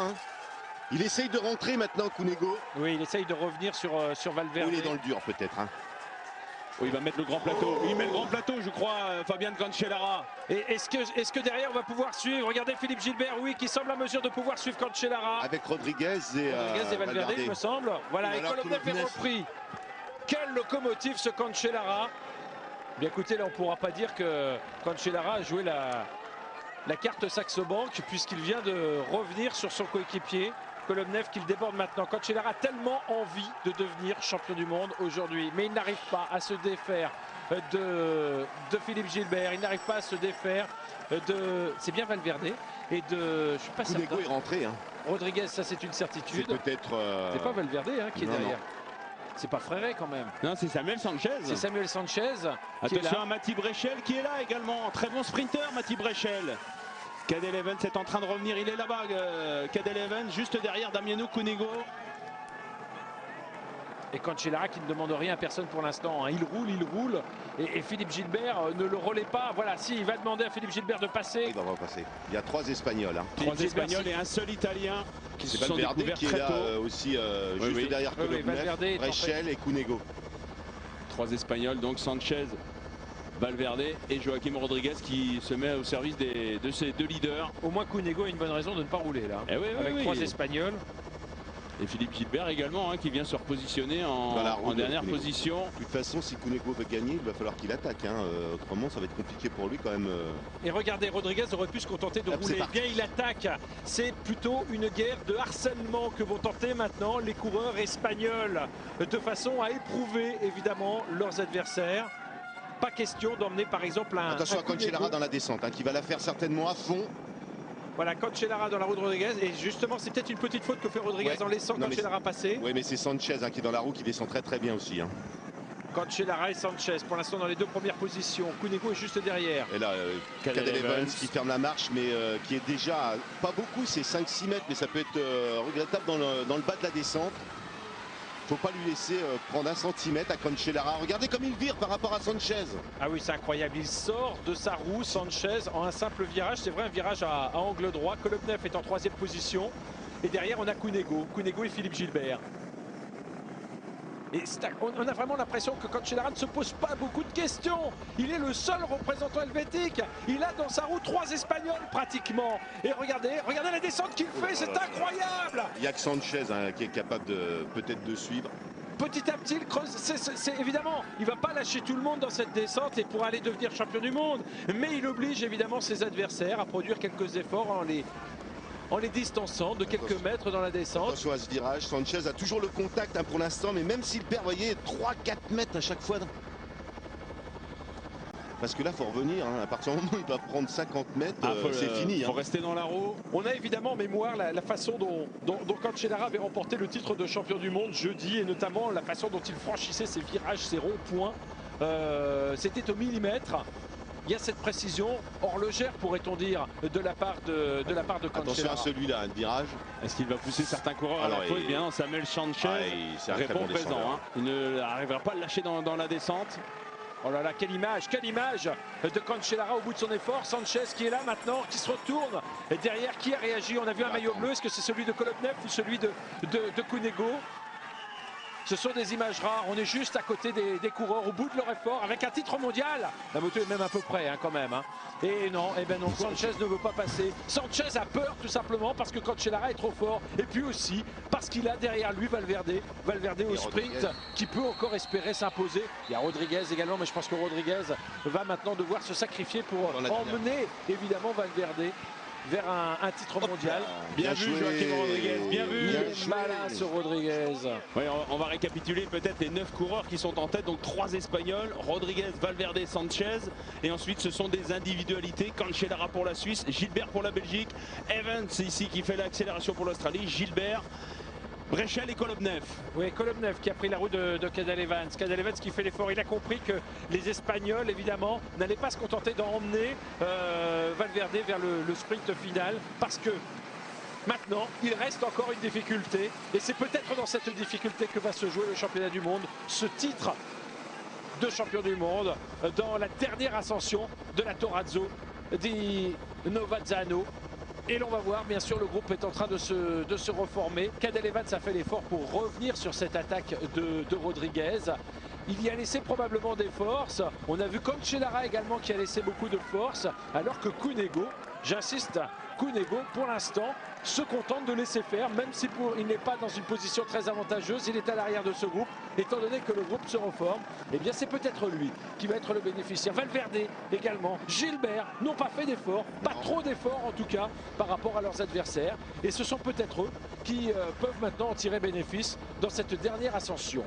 Il essaye de rentrer maintenant, Cunego. Oui, il essaye de revenir sur Valverde. Il est dans le dur peut-être. Oh, il va mettre le grand plateau. Il met le grand plateau, je crois, Fabian Cancellara. Et est-ce que derrière on va pouvoir suivre? Regardez Philippe Gilbert, oui, qui semble à mesure de pouvoir suivre Cancellara. Avec Rodriguez et Valverde, il me semble. Voilà, et Kolovnev est repris. Quelle locomotive ce Cancellara. Bien écoutez, là on ne pourra pas dire que Cancellara a joué la carte Saxo Bank puisqu'il vient de revenir sur son coéquipier. Kolovnev qui le déborde maintenant. Cancellara a tellement envie de devenir champion du monde aujourd'hui, mais il n'arrive pas à se défaire de Philippe Gilbert, il n'arrive pas à se défaire c'est bien Valverde et je suis pas certain. Cunego est rentré. Rodriguez, ça c'est une certitude. C'est peut-être. C'est pas Valverde qui est derrière. C'est pas Fréré quand même. Non, c'est Samuel Sanchez. C'est Samuel Sanchez. Attention à Mati Brechel qui est là également. Très bon sprinter, Mati Brechel. Cadel Evans est en train de revenir, il est là-bas, Cadel Evans, juste derrière Damiano Cunego. Et Cancellara qui ne demande rien à personne pour l'instant, il roule, et Philippe Gilbert ne le relaie pas. Voilà, si, il va demander à Philippe Gilbert de passer. Il va passer. Il y a 3 Espagnols. 3 Espagnols et un seul Italien qui se sont découverts qui est là aussi, juste derrière Kolovnev, Brechel et Cunego. 3 Espagnols, donc Sanchez, Valverde et Joaquim Rodriguez qui se met au service de ces 2 leaders. Au moins Cunego a une bonne raison de ne pas rouler là, avec 3 Espagnols. Et Philippe Gilbert également qui vient se repositionner en dernière position. De toute façon, si Cunego veut gagner, il va falloir qu'il attaque. Autrement, ça va être compliqué pour lui quand même. Et regardez, Rodriguez aurait pu se contenter de rouler. Bien, il attaque. C'est plutôt une guerre de harcèlement que vont tenter maintenant les coureurs espagnols, de façon à éprouver évidemment leurs adversaires. Pas question d'emmener par exemple attention à Cancellara dans la descente, qui va la faire certainement à fond. Voilà, Cancellara dans la roue de Rodriguez. Et justement, c'est peut-être une petite faute que fait Rodriguez en laissant Cancellara passer. Oui, mais c'est Sanchez qui est dans la roue, qui descend très bien aussi. Cancellara et Sanchez, pour l'instant dans les 2 premières positions. Cunego est juste derrière. Et là, Cadel Evans qui ferme la marche, mais qui est déjà, pas beaucoup, c'est 5-6 mètres, mais ça peut être regrettable dans le bas de la descente. Faut pas lui laisser prendre 1 centimètre à Cancellara. Regardez comme il vire par rapport à Sanchez. Ah oui, c'est incroyable. Il sort de sa roue, Sanchez, en un simple virage. C'est vrai, un virage à angle droit. Kolovnev est en 3e position. Et derrière, on a Cunego. Cunego et Philippe Gilbert. Et on a vraiment l'impression que Cancellara ne se pose pas beaucoup de questions. Il est le seul représentant helvétique. Il a dans sa roue 3 Espagnols pratiquement. Et regardez la descente qu'il fait, c'est incroyable. Il n'y a que Sanchez qui est capable peut-être de suivre. Petit à petit, il creuse. C'est évidemment, il ne va pas lâcher tout le monde dans cette descente et pour aller devenir champion du monde. Mais il oblige évidemment ses adversaires à produire quelques efforts en les distançant de quelques mètres dans la descente. Attention à ce virage, Sanchez a toujours le contact pour l'instant, mais même s'il perd, vous voyez, 3-4 mètres à chaque fois. Parce que là, il faut revenir, à partir du moment où il va prendre 50 mètres, c'est fini. Il faut rester dans la roue. On a évidemment en mémoire la façon dont Cancellara avait remporté le titre de champion du monde jeudi, et notamment la façon dont il franchissait ses virages, ses ronds-points. C'était au millimètre. Il y a cette précision horlogère, pourrait-on dire, de la part de Cancellara. Attention à celui-là, le virage. Est-ce qu'il va pousser certains coureurs à la faute? Eh bien, Samuel Sanchez répond présent. Il n'arrivera pas à le lâcher dans la descente. Oh là là, quelle image de Cancellara au bout de son effort. Sanchez qui est là maintenant, qui se retourne. Et derrière, qui a réagi? On a vu un maillot bleu. Est-ce que c'est celui de Kolovnev ou celui de Cunego? Ce sont des images rares. On est juste à côté des coureurs au bout de leur effort avec un titre mondial. La moto est même à peu près quand même. Et non, Sanchez ne veut pas passer. Sanchez a peur tout simplement parce que Cancellara est trop fort. Et puis aussi parce qu'il a derrière lui Valverde au sprint qui peut encore espérer s'imposer. Il y a Rodriguez également, mais je pense que Rodriguez va maintenant devoir se sacrifier pour emmener évidemment Valverde vers un titre mondial. Bien vu Joaquim Rodriguez, bien vu. Malin ce Rodriguez. Oui, on va récapituler peut-être les 9 coureurs qui sont en tête. Donc 3 Espagnols, Rodriguez, Valverde, Sanchez. Et ensuite ce sont des individualités. Cancellara pour la Suisse, Gilbert pour la Belgique, Evans ici qui fait l'accélération pour l'Australie, Gilbert, Brechel et Kolovnev. Oui, Kolovnev qui a pris la roue de Cadel Evans. Cadel Evans qui fait l'effort. Il a compris que les Espagnols, évidemment, n'allaient pas se contenter d'emmener Valverde vers le sprint final. Parce que maintenant, il reste encore une difficulté. Et c'est peut-être dans cette difficulté que va se jouer le championnat du monde. Ce titre de champion du monde dans la dernière ascension de la Torazzo di Novazzano. Et l'on va voir, bien sûr, le groupe est en train de se reformer. Cadel Evans a fait l'effort pour revenir sur cette attaque de Rodriguez. il y a laissé probablement des forces. On a vu Cancellara également qui a laissé beaucoup de force, alors que Cunego, j'insiste, Cunego pour l'instant se contente de laisser faire, même si il n'est pas dans une position très avantageuse, il est à l'arrière de ce groupe, étant donné que le groupe se reforme, et bien c'est peut-être lui qui va être le bénéficiaire. Valverde également, Gilbert n'ont pas fait d'efforts, pas trop d'efforts en tout cas par rapport à leurs adversaires, et ce sont peut-être eux qui peuvent maintenant en tirer bénéfice dans cette dernière ascension.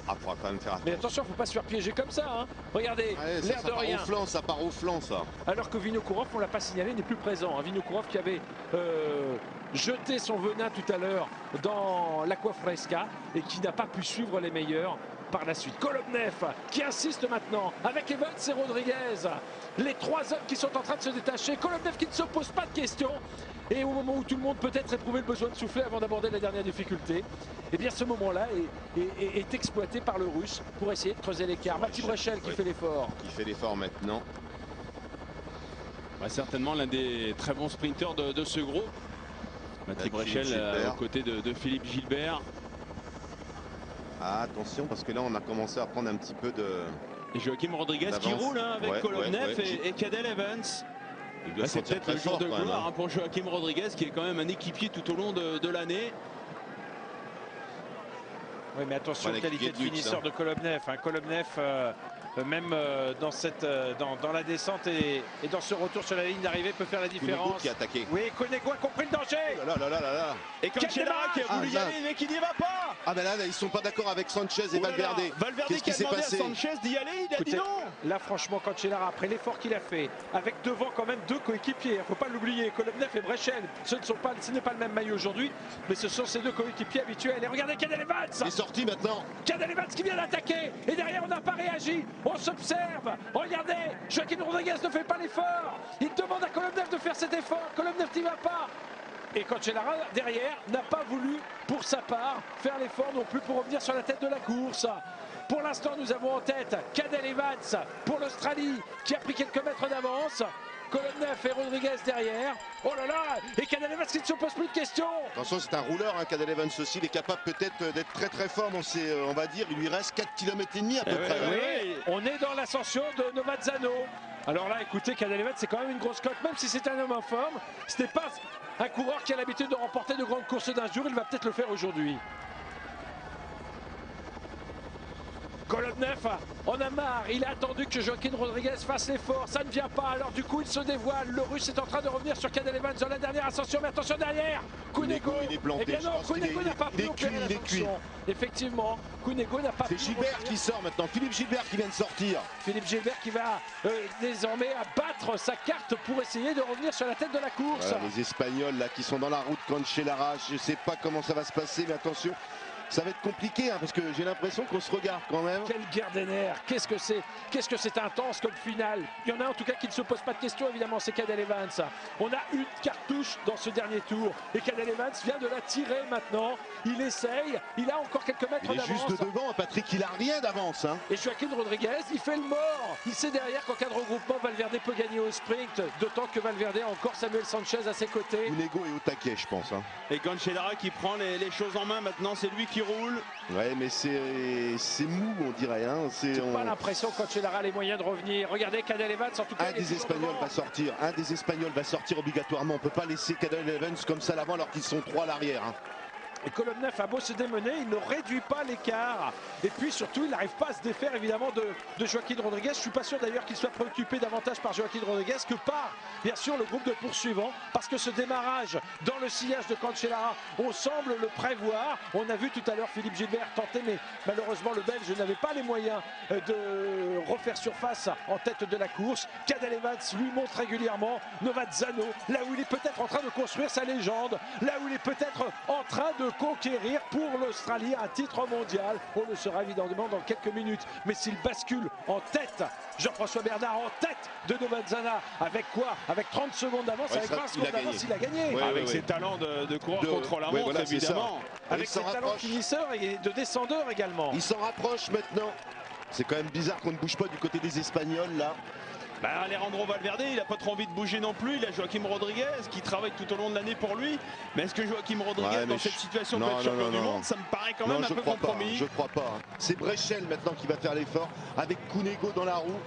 Ah, faudra quand même faire attention. Mais attention, il ne faut pas se faire piéger comme ça. Hein. Regardez, l'air de rien. Ça part au flanc, ça. Alors que Vinokourov, on ne l'a pas signalé, n'est plus présent. Hein. Vinokourov qui avait jeté son venin tout à l'heure dans l'Aqua Fresca et qui n'a pas pu suivre les meilleurs par la suite. Kolobnev qui insiste maintenant avec Evans et Rodriguez. Les trois hommes qui sont en train de se détacher. Kolobnev qui ne se pose pas de questions. Et au moment où tout le monde peut-être éprouvé le besoin de souffler avant d'aborder la dernière difficulté, eh bien ce moment-là est exploité par le Russe pour essayer de creuser l'écart. Mati Brechel qui fait l'effort. Qui fait l'effort maintenant. Bah, certainement l'un des très bons sprinteurs de ce groupe. Mati Brechel aux côtés de Philippe Gilbert. Ah, attention parce que là on a commencé à prendre un petit peu de... Et Joachim Rodriguez qui roule hein, avec Kolobnev et Cadel Evans. C'est peut-être le jour de gloire pour Joachim Rodriguez qui est quand même un équipier tout au long de l'année. Oui, mais attention, qualité de finisseur de Kolobnev. Hein. Kolobnev, même dans la descente et dans ce retour sur la ligne d'arrivée, peut faire la différence. Cunego qui a attaqué. Oui, Cunego a compris le danger. Là. Et Cancellara qui a voulu y aller, mais qui n'y va pas. Ah ben là, ils sont pas d'accord avec Sanchez et Valverde. Valverde qui a demandé à Sanchez d'y aller, il a dit non. Là, franchement, Cancellara, après l'effort qu'il a fait, avec devant quand même deux coéquipiers, il ne faut pas l'oublier, Kolobnev et Brechel, ce n'est pas le même maillot aujourd'hui, mais ce sont ces deux coéquipiers habituels. Et regardez Cadel Evans. Il est sorti maintenant. Cadel Evans qui vient d'attaquer. Et derrière, on n'a pas réagi. On s'observe. Regardez, Joaquim Rodriguez ne fait pas l'effort. Il demande à Kolobnev de faire cet effort. Kolobnev n'y va pas. Et Cancellara, derrière, n'a pas voulu, pour sa part, faire l'effort non plus pour revenir sur la tête de la course. Pour l'instant, nous avons en tête Cadel Evans pour l'Australie, qui a pris quelques mètres d'avance. Kolobnev et Rodriguez derrière. Oh là là. Et Cadel Evans qui ne se pose plus de questions. Attention, c'est un rouleur, hein, Cadel Evans aussi. Il est capable peut-être d'être très très fort. On va dire, il lui reste 4 km et demi à peu près. Oui, on est dans l'ascension de Novazzano. Alors là, écoutez, Cadel Evans, c'est quand même une grosse cote. Même si c'est un homme en forme, ce n'est pas un coureur qui a l'habitude de remporter de grandes courses d'un jour. Il va peut-être le faire aujourd'hui. Kolobnev en a marre, il a attendu que Joaquim Rodriguez fasse l'effort, ça ne vient pas, alors du coup il se dévoile, le Russe est en train de revenir sur Cadel Evans dans la dernière ascension, mais attention derrière, Cunego, il est planté, eh bien non, Cunego n'a pas pu opérer l'ascension, effectivement, Cunego n'a pas pu. C'est Gilbert qui sort maintenant, Philippe Gilbert qui vient de sortir. Philippe Gilbert qui va désormais abattre sa carte pour essayer de revenir sur la tête de la course. Voilà, les Espagnols là qui sont dans la route Cancellara, je ne sais pas comment ça va se passer, mais attention. Ça va être compliqué hein, parce que j'ai l'impression qu'on se regarde quand même. Quelle guerre des nerfs, qu'est-ce que c'est intense comme finale. Il y en a en tout cas qui ne se pose pas de questions évidemment, c'est Cadel Evans. On a une cartouche dans ce dernier tour et Cadel Evans vient de la tirer maintenant. Il essaye, il a encore quelques mètres d'avance. Il est juste devant Patrick, il a rien d'avance. Hein. Et Joaquim Rodriguez, il fait le mort. Il sait derrière qu'en cas de regroupement, Valverde peut gagner au sprint. D'autant que Valverde a encore Samuel Sanchez à ses côtés. Cunego est au taquet je pense. Hein. Et Cancellara qui prend les choses en main maintenant, c'est lui qui roule. Ouais mais c'est mou on dirait. Hein. J'ai pas l'impression que Cancellara a les moyens de revenir. Regardez Cadel Evans en tout cas. Un des Espagnols va sortir. Un des Espagnols va sortir obligatoirement. On peut pas laisser Cadel Evans comme ça à l'avant alors qu'ils sont 3 à l'arrière. Hein. Et Kolobnev a beau se démener, il ne réduit pas l'écart. Et puis surtout, il n'arrive pas à se défaire évidemment de Joaquim Rodriguez. Je ne suis pas sûr d'ailleurs qu'il soit préoccupé davantage par Joaquim Rodriguez que par, bien sûr, le groupe de poursuivants. Parce que ce démarrage dans le sillage de Cancellara, on semble le prévoir. On a vu tout à l'heure Philippe Gilbert tenter, mais malheureusement le Belge n'avait pas les moyens de refaire surface en tête de la course. Cadel Evans lui montre régulièrement Novazzano, là où il est peut-être en train de construire sa légende, là où il est peut-être en train de conquérir pour l'Australie un titre mondial. On le saura évidemment dans quelques minutes. Mais s'il bascule en tête, Jean-François Bernard en tête de Novazzana, avec quoi? Avec 30 secondes d'avance, avec 20 secondes d'avance, il a gagné. Ouais, avec ses talents de coureur contre la montre, voilà, évidemment. Avec ses talents de finisseur et de descendeur également. Il s'en rapproche maintenant. C'est quand même bizarre qu'on ne bouge pas du côté des Espagnols là. Alejandro Valverde, il n'a pas trop envie de bouger non plus. Il a Joaquim Rodriguez qui travaille tout au long de l'année pour lui. Mais est-ce que Joaquim Rodriguez, dans cette situation, peut être champion du monde? Ça me paraît quand même un peu compromis. Je crois pas. C'est Brechel maintenant qui va faire l'effort avec Cunego dans la roue.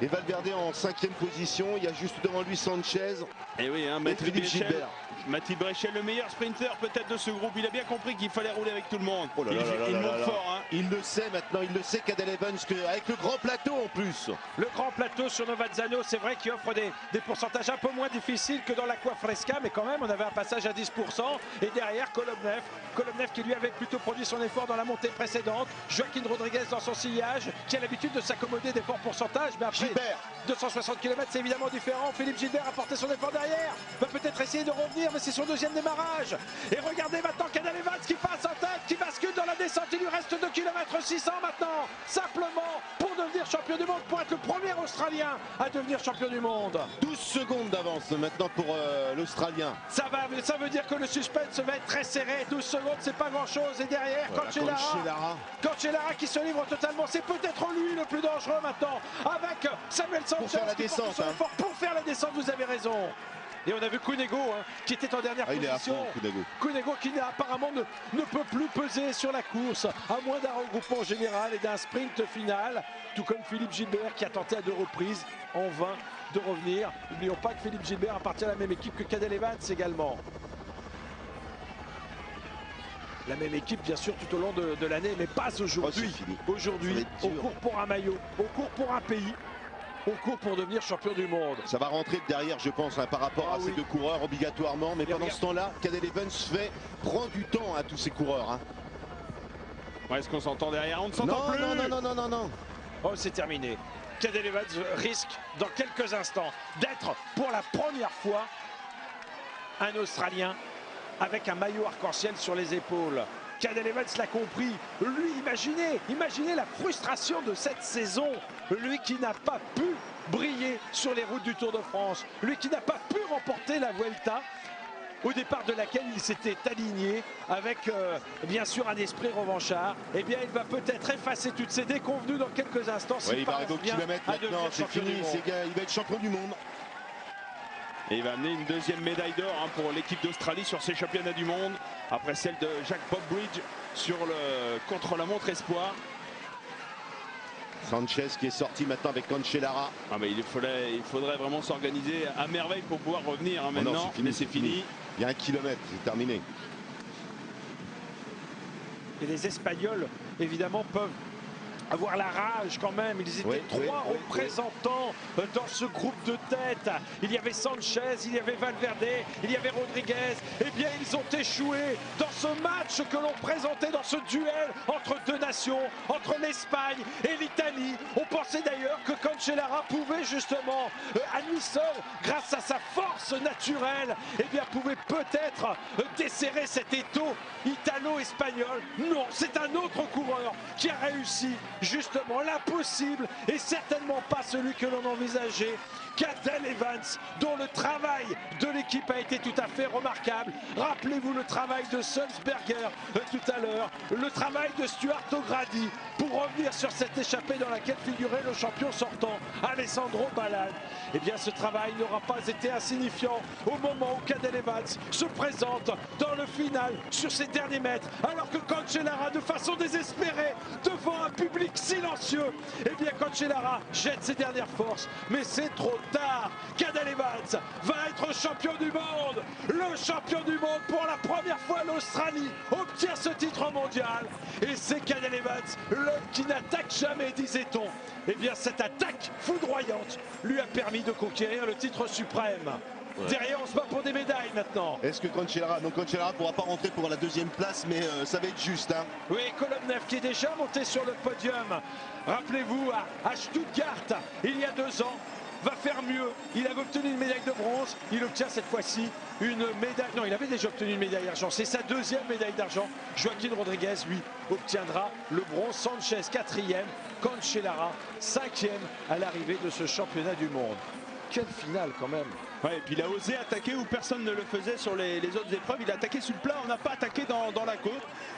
Et Valverde en 5e position. Il y a juste devant lui Sanchez. Et oui, Mati Brechel, le meilleur sprinter peut-être de ce groupe. Il a bien compris qu'il fallait rouler avec tout le monde. Il monte fort. Hein. Il le sait maintenant, il le sait Cadel Evans, avec le grand plateau en plus. Le grand plateau sur Novazzano, c'est vrai qu'il offre des pourcentages un peu moins difficiles que dans l'Aqua Fresca, mais quand même on avait un passage à 10%. Et derrière Kolobnev qui lui avait plutôt produit son effort dans la montée précédente. Joaquim Rodriguez dans son sillage, qui a l'habitude de s'accommoder des forts pourcentages. Mais après, Gilbert. 260 km, c'est évidemment différent. Philippe Gilbert a porté son effort derrière. Va peut-être essayer de revenir, mais c'est son deuxième démarrage. Et regardez maintenant Cadel Evans qui passe en tête, qui bascule dans la descente. Il lui reste 2 km 600 maintenant. Simplement pour devenir champion du monde, pour être le premier Australien à devenir champion du monde. 12 secondes d'avance maintenant pour l'Australien. Ça veut dire que le suspense va être très serré. 12 secondes, c'est pas grand-chose. Et derrière, Cancellara qui se livre totalement. C'est peut-être lui le plus dangereux maintenant. Avec Samuel Sanchez pour faire la descente. Pour faire la descente, vous avez raison. Et on a vu Cunego qui était en dernière position. Cunego qui apparemment ne peut plus peser sur la course, à moins d'un regroupement général et d'un sprint final. Tout comme Philippe Gilbert qui a tenté à 2 reprises en vain de revenir. N'oublions pas que Philippe Gilbert appartient à la même équipe que Cadel Evans également. La même équipe bien sûr tout au long de l'année, mais pas aujourd'hui. Aujourd'hui, on court pour un maillot, on court pour un pays. On court pour devenir champion du monde. Ça va rentrer derrière, je pense, par rapport à ces 2 coureurs obligatoirement. Mais pendant ce temps-là, Cadel Evans prend du temps à tous ces coureurs. Hein. Ouais, est-ce qu'on s'entend derrière? On ne s'entend plus. Non. Oh, c'est terminé. Cadel Evans risque dans quelques instants d'être pour la première fois un Australien avec un maillot arc-en-ciel sur les épaules. Cadel Evans l'a compris. Lui, imaginez la frustration de cette saison. Lui qui n'a pas pu briller sur les routes du Tour de France. Lui qui n'a pas pu remporter la Vuelta, au départ de laquelle il s'était aligné avec bien sûr un esprit revanchard. Eh bien, il va peut-être effacer toutes ses déconvenues dans quelques instants. Il va arriver au kilomètre maintenant, c'est fini. Il va être champion du monde. Et il va amener une 2e médaille d'or pour l'équipe d'Australie sur ces championnats du monde, après celle de Jack Bobridge sur le contre-la-montre espoir. Sanchez qui est sorti maintenant avec Cancellara. Mais il faudrait vraiment s'organiser à merveille pour pouvoir revenir maintenant. Mais c'est fini. Il y a 1 kilomètre, c'est terminé. Et les Espagnols, évidemment, peuvent avoir la rage quand même. Ils étaient 3 représentants dans ce groupe de tête. Il y avait Sanchez, il y avait Valverde, il y avait Rodriguez. Eh bien, ils ont échoué dans ce match que l'on présentait, dans ce duel entre 2 nations, entre l'Espagne et l'Italie. On pensait d'ailleurs que Cancellara pouvait justement, à lui seul, grâce à sa force naturelle, eh bien, pouvait peut-être desserrer cet étau italo-espagnol. Non, c'est un autre coureur qui a réussi justement l'impossible et certainement pas celui que l'on envisageait. Cadel Evans, dont le travail de l'équipe a été tout à fait remarquable. Rappelez-vous le travail de Sulzberger tout à l'heure, le travail de Stuart O'Grady pour revenir sur cette échappée dans laquelle figurait le champion sortant, Alessandro Ballan. Eh bien, ce travail n'aura pas été insignifiant au moment où Cadel Evans se présente dans le final sur ses derniers mètres, alors que Cancellara, de façon désespérée, devant un public silencieux, eh bien, Cancellara jette ses dernières forces, mais c'est trop tard. Cadel Evans va être champion du monde. Le champion du monde pour la première fois, l'Australie obtient ce titre mondial. Et c'est Cadel Evans, l'homme qui n'attaque jamais, disait-on. Eh bien, cette attaque foudroyante lui a permis de conquérir le titre suprême. Derrière, on se bat pour des médailles maintenant. Est-ce que Cancellara ne pourra pas rentrer pour la 2e place, mais ça va être juste. Hein. Oui, Kolobnev qui est déjà monté sur le podium. Rappelez-vous, à Stuttgart, il y a 2 ans, va faire mieux. Il avait obtenu une médaille de bronze. Il obtient cette fois-ci une médaille. Non, il avait déjà obtenu une médaille d'argent. C'est sa 2e médaille d'argent. Joaquim Rodriguez, lui, obtiendra le bronze. Sanchez, 4e. Cancellara, 5e à l'arrivée de ce championnat du monde. Quelle finale quand même. Ouais, et puis il a osé attaquer où personne ne le faisait sur les autres épreuves. Il a attaqué sur le plat, on n'a pas attaqué dans la côte.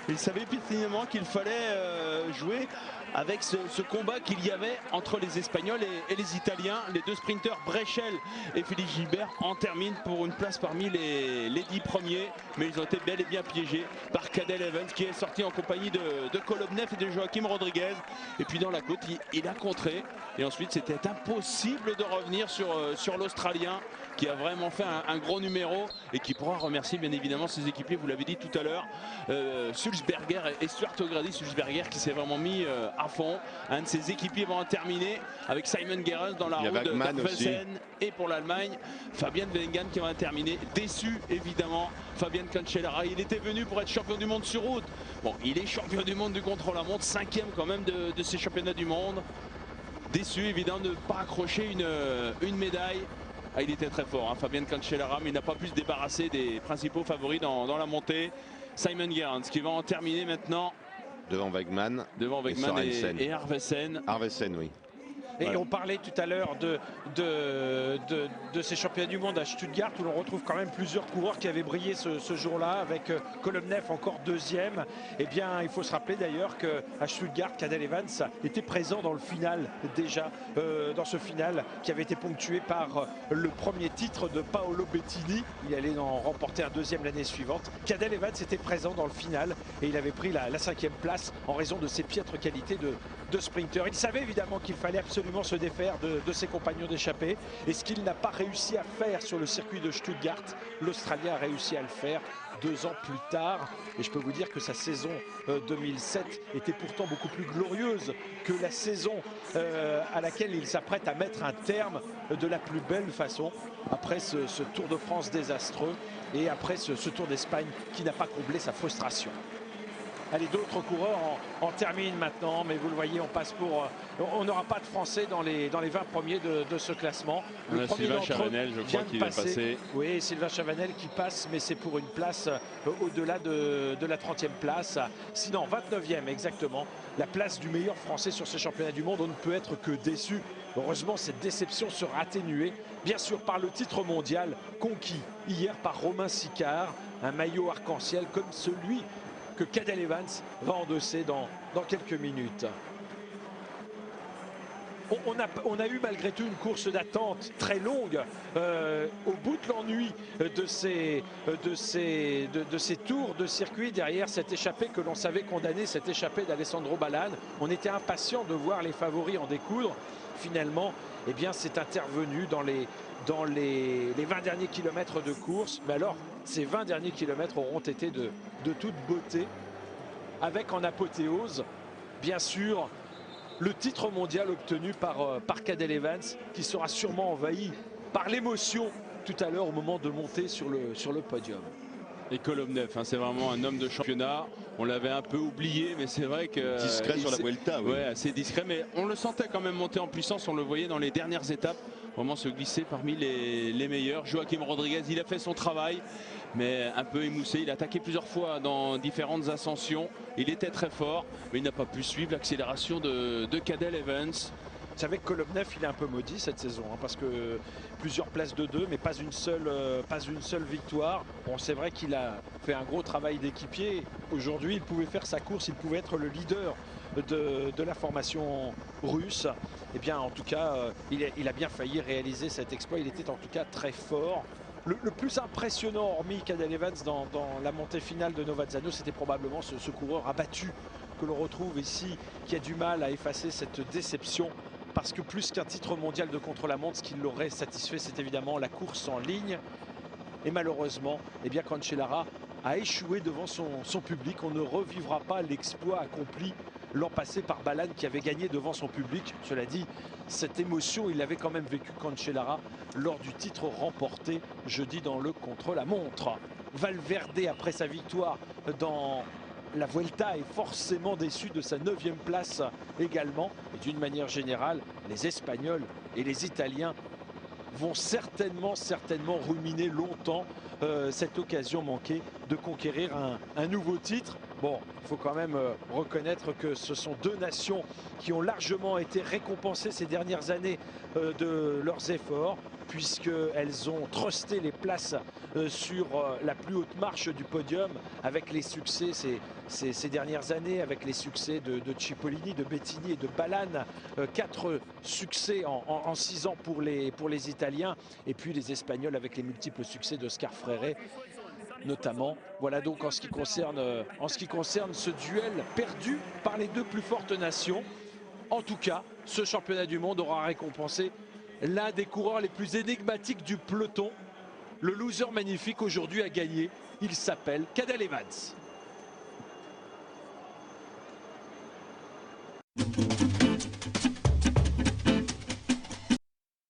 Il savait pertinemment qu'il fallait jouer avec ce combat qu'il y avait entre les Espagnols et les Italiens. Les deux sprinteurs, Brechel et Félix Gilbert, en terminent pour une place parmi les 10 premiers. Mais ils ont été bel et bien piégés par Cadel Evans qui est sorti en compagnie de Kolobnev et de Joaquim Rodriguez. Et puis dans la côte, il a contré. Et ensuite, c'était impossible de revenir sur l'Australien qui a vraiment fait un gros numéro et qui pourra remercier bien évidemment ses équipiers, vous l'avez dit tout à l'heure, Sulzberger et Stuart O'Grady. Sulzberger qui s'est vraiment mis à fond. Un de ses équipiers va en terminer avec Simon Gerrans dans la roue de Velsen. Et pour l'Allemagne, Fabian Weingart qui va en terminer. Déçu évidemment, Fabian Cancellara. Il était venu pour être champion du monde sur route. Bon, il est champion du monde du contre-la-montre, 5e quand même de ces championnats du monde. Déçu évidemment de ne pas accrocher une médaille. Ah, il était très fort, hein, Fabian Cancellara, mais il n'a pas pu se débarrasser des principaux favoris dans la montée. Simon Gerrans qui va en terminer maintenant. Devant Weigmann et Arvesen. Arvesen, oui. Et voilà. On parlait tout à l'heure de ces championnats du monde à Stuttgart où l'on retrouve quand même plusieurs coureurs qui avaient brillé ce jour-là avec Kolobnev encore 2e. Eh bien, il faut se rappeler d'ailleurs qu'à Stuttgart, Cadel Evans était présent dans le final déjà, dans ce final qui avait été ponctué par le premier titre de Paolo Bettini. Il allait en remporter un 2e l'année suivante. Cadel Evans était présent dans le final et il avait pris la 5e place en raison de ses piètres qualités de sprinter. Il savait évidemment qu'il fallait absolument se défaire de ses compagnons d'échappée, et ce qu'il n'a pas réussi à faire sur le circuit de Stuttgart, l'Australien a réussi à le faire 2 ans plus tard. Et je peux vous dire que sa saison 2007 était pourtant beaucoup plus glorieuse que la saison à laquelle il s'apprête à mettre un terme de la plus belle façon, après ce Tour de France désastreux et après ce Tour d'Espagne qui n'a pas comblé sa frustration. Allez, d'autres coureurs en terminent maintenant, mais vous le voyez, on passe pour... on n'aura pas de Français dans les 20 premiers de ce classement. Le premier Sylvain Chavanel, je crois qu'il est passé. Oui, Sylvain Chavanel qui passe, mais c'est pour une place au-delà de la 30e place. Sinon, 29e exactement, la place du meilleur Français sur ces championnats du monde. On ne peut être que déçu. Heureusement, cette déception sera atténuée, bien sûr, par le titre mondial conquis hier par Romain Sicard. Un maillot arc-en-ciel comme celui que Cadel Evans va endosser dans quelques minutes. On a eu malgré tout une course d'attente très longue au bout de l'ennui de ces tours de circuit derrière cette échappée que l'on savait condamner, cette échappée d'Alessandro Ballan. On était impatient de voir les favoris en découdre. Finalement, eh bien, c'est intervenu dans les 20 derniers kilomètres de course. Mais alors, ces 20 derniers kilomètres auront été de toute beauté, avec en apothéose, bien sûr, le titre mondial obtenu par Cadel Evans, qui sera sûrement envahi par l'émotion tout à l'heure au moment de monter sur le podium. Et Kolobnev, hein, c'est vraiment un homme de championnat. On l'avait un peu oublié, mais c'est vrai que... discret sur la Vuelta, oui. Ouais, assez discret, mais on le sentait quand même monter en puissance. On le voyait dans les dernières étapes, vraiment se glisser parmi les meilleurs. Joaquim Rodriguez, il a fait son travail, mais un peu émoussé. Il a attaqué plusieurs fois dans différentes ascensions. Il était très fort, mais il n'a pas pu suivre l'accélération de Cadel Evans. Vous savez que Kolobnev, il est un peu maudit cette saison, hein, parce que plusieurs places de 2, mais pas une seule victoire. Bon, c'est vrai qu'il a fait un gros travail d'équipier. Aujourd'hui, il pouvait faire sa course, il pouvait être le leader de la formation russe. Et bien, en tout cas, il a bien failli réaliser cet exploit. Il était en tout cas très fort. Le plus impressionnant, hormis Cadel Evans, dans la montée finale de Novazzano, c'était probablement ce coureur abattu que l'on retrouve ici, qui a du mal à effacer cette déception. Parce que plus qu'un titre mondial de contre-la-montre, ce qui l'aurait satisfait, c'est évidemment la course en ligne. Et malheureusement, eh bien, Cancellara a échoué devant son public. On ne revivra pas l'exploit accompli l'an passé par Ballan, qui avait gagné devant son public. Cela dit, cette émotion, il avait quand même vécu Cancellara lors du titre remporté jeudi dans le contre-la-montre. Valverde, après sa victoire dans la Vuelta, est forcément déçu de sa 9e place également. Et d'une manière générale, les Espagnols et les Italiens vont certainement ruminer longtemps cette occasion manquée de conquérir un nouveau titre. Bon, il faut quand même reconnaître que ce sont deux nations qui ont largement été récompensées ces dernières années de leurs efforts, puisqu'elles ont trusté les places sur la plus haute marche du podium avec les succès ces dernières années, avec les succès de Cipollini, de Bettini et de Ballan. 4 succès en 6 ans pour les Italiens, et puis les Espagnols avec les multiples succès d'Oscar Freire notamment. Voilà donc en ce qui concerne ce duel perdu par les deux plus fortes nations. En tout cas, ce championnat du monde aura récompensé l'un des coureurs les plus énigmatiques du peloton. Le loser magnifique aujourd'hui a gagné. Il s'appelle Cadel Evans.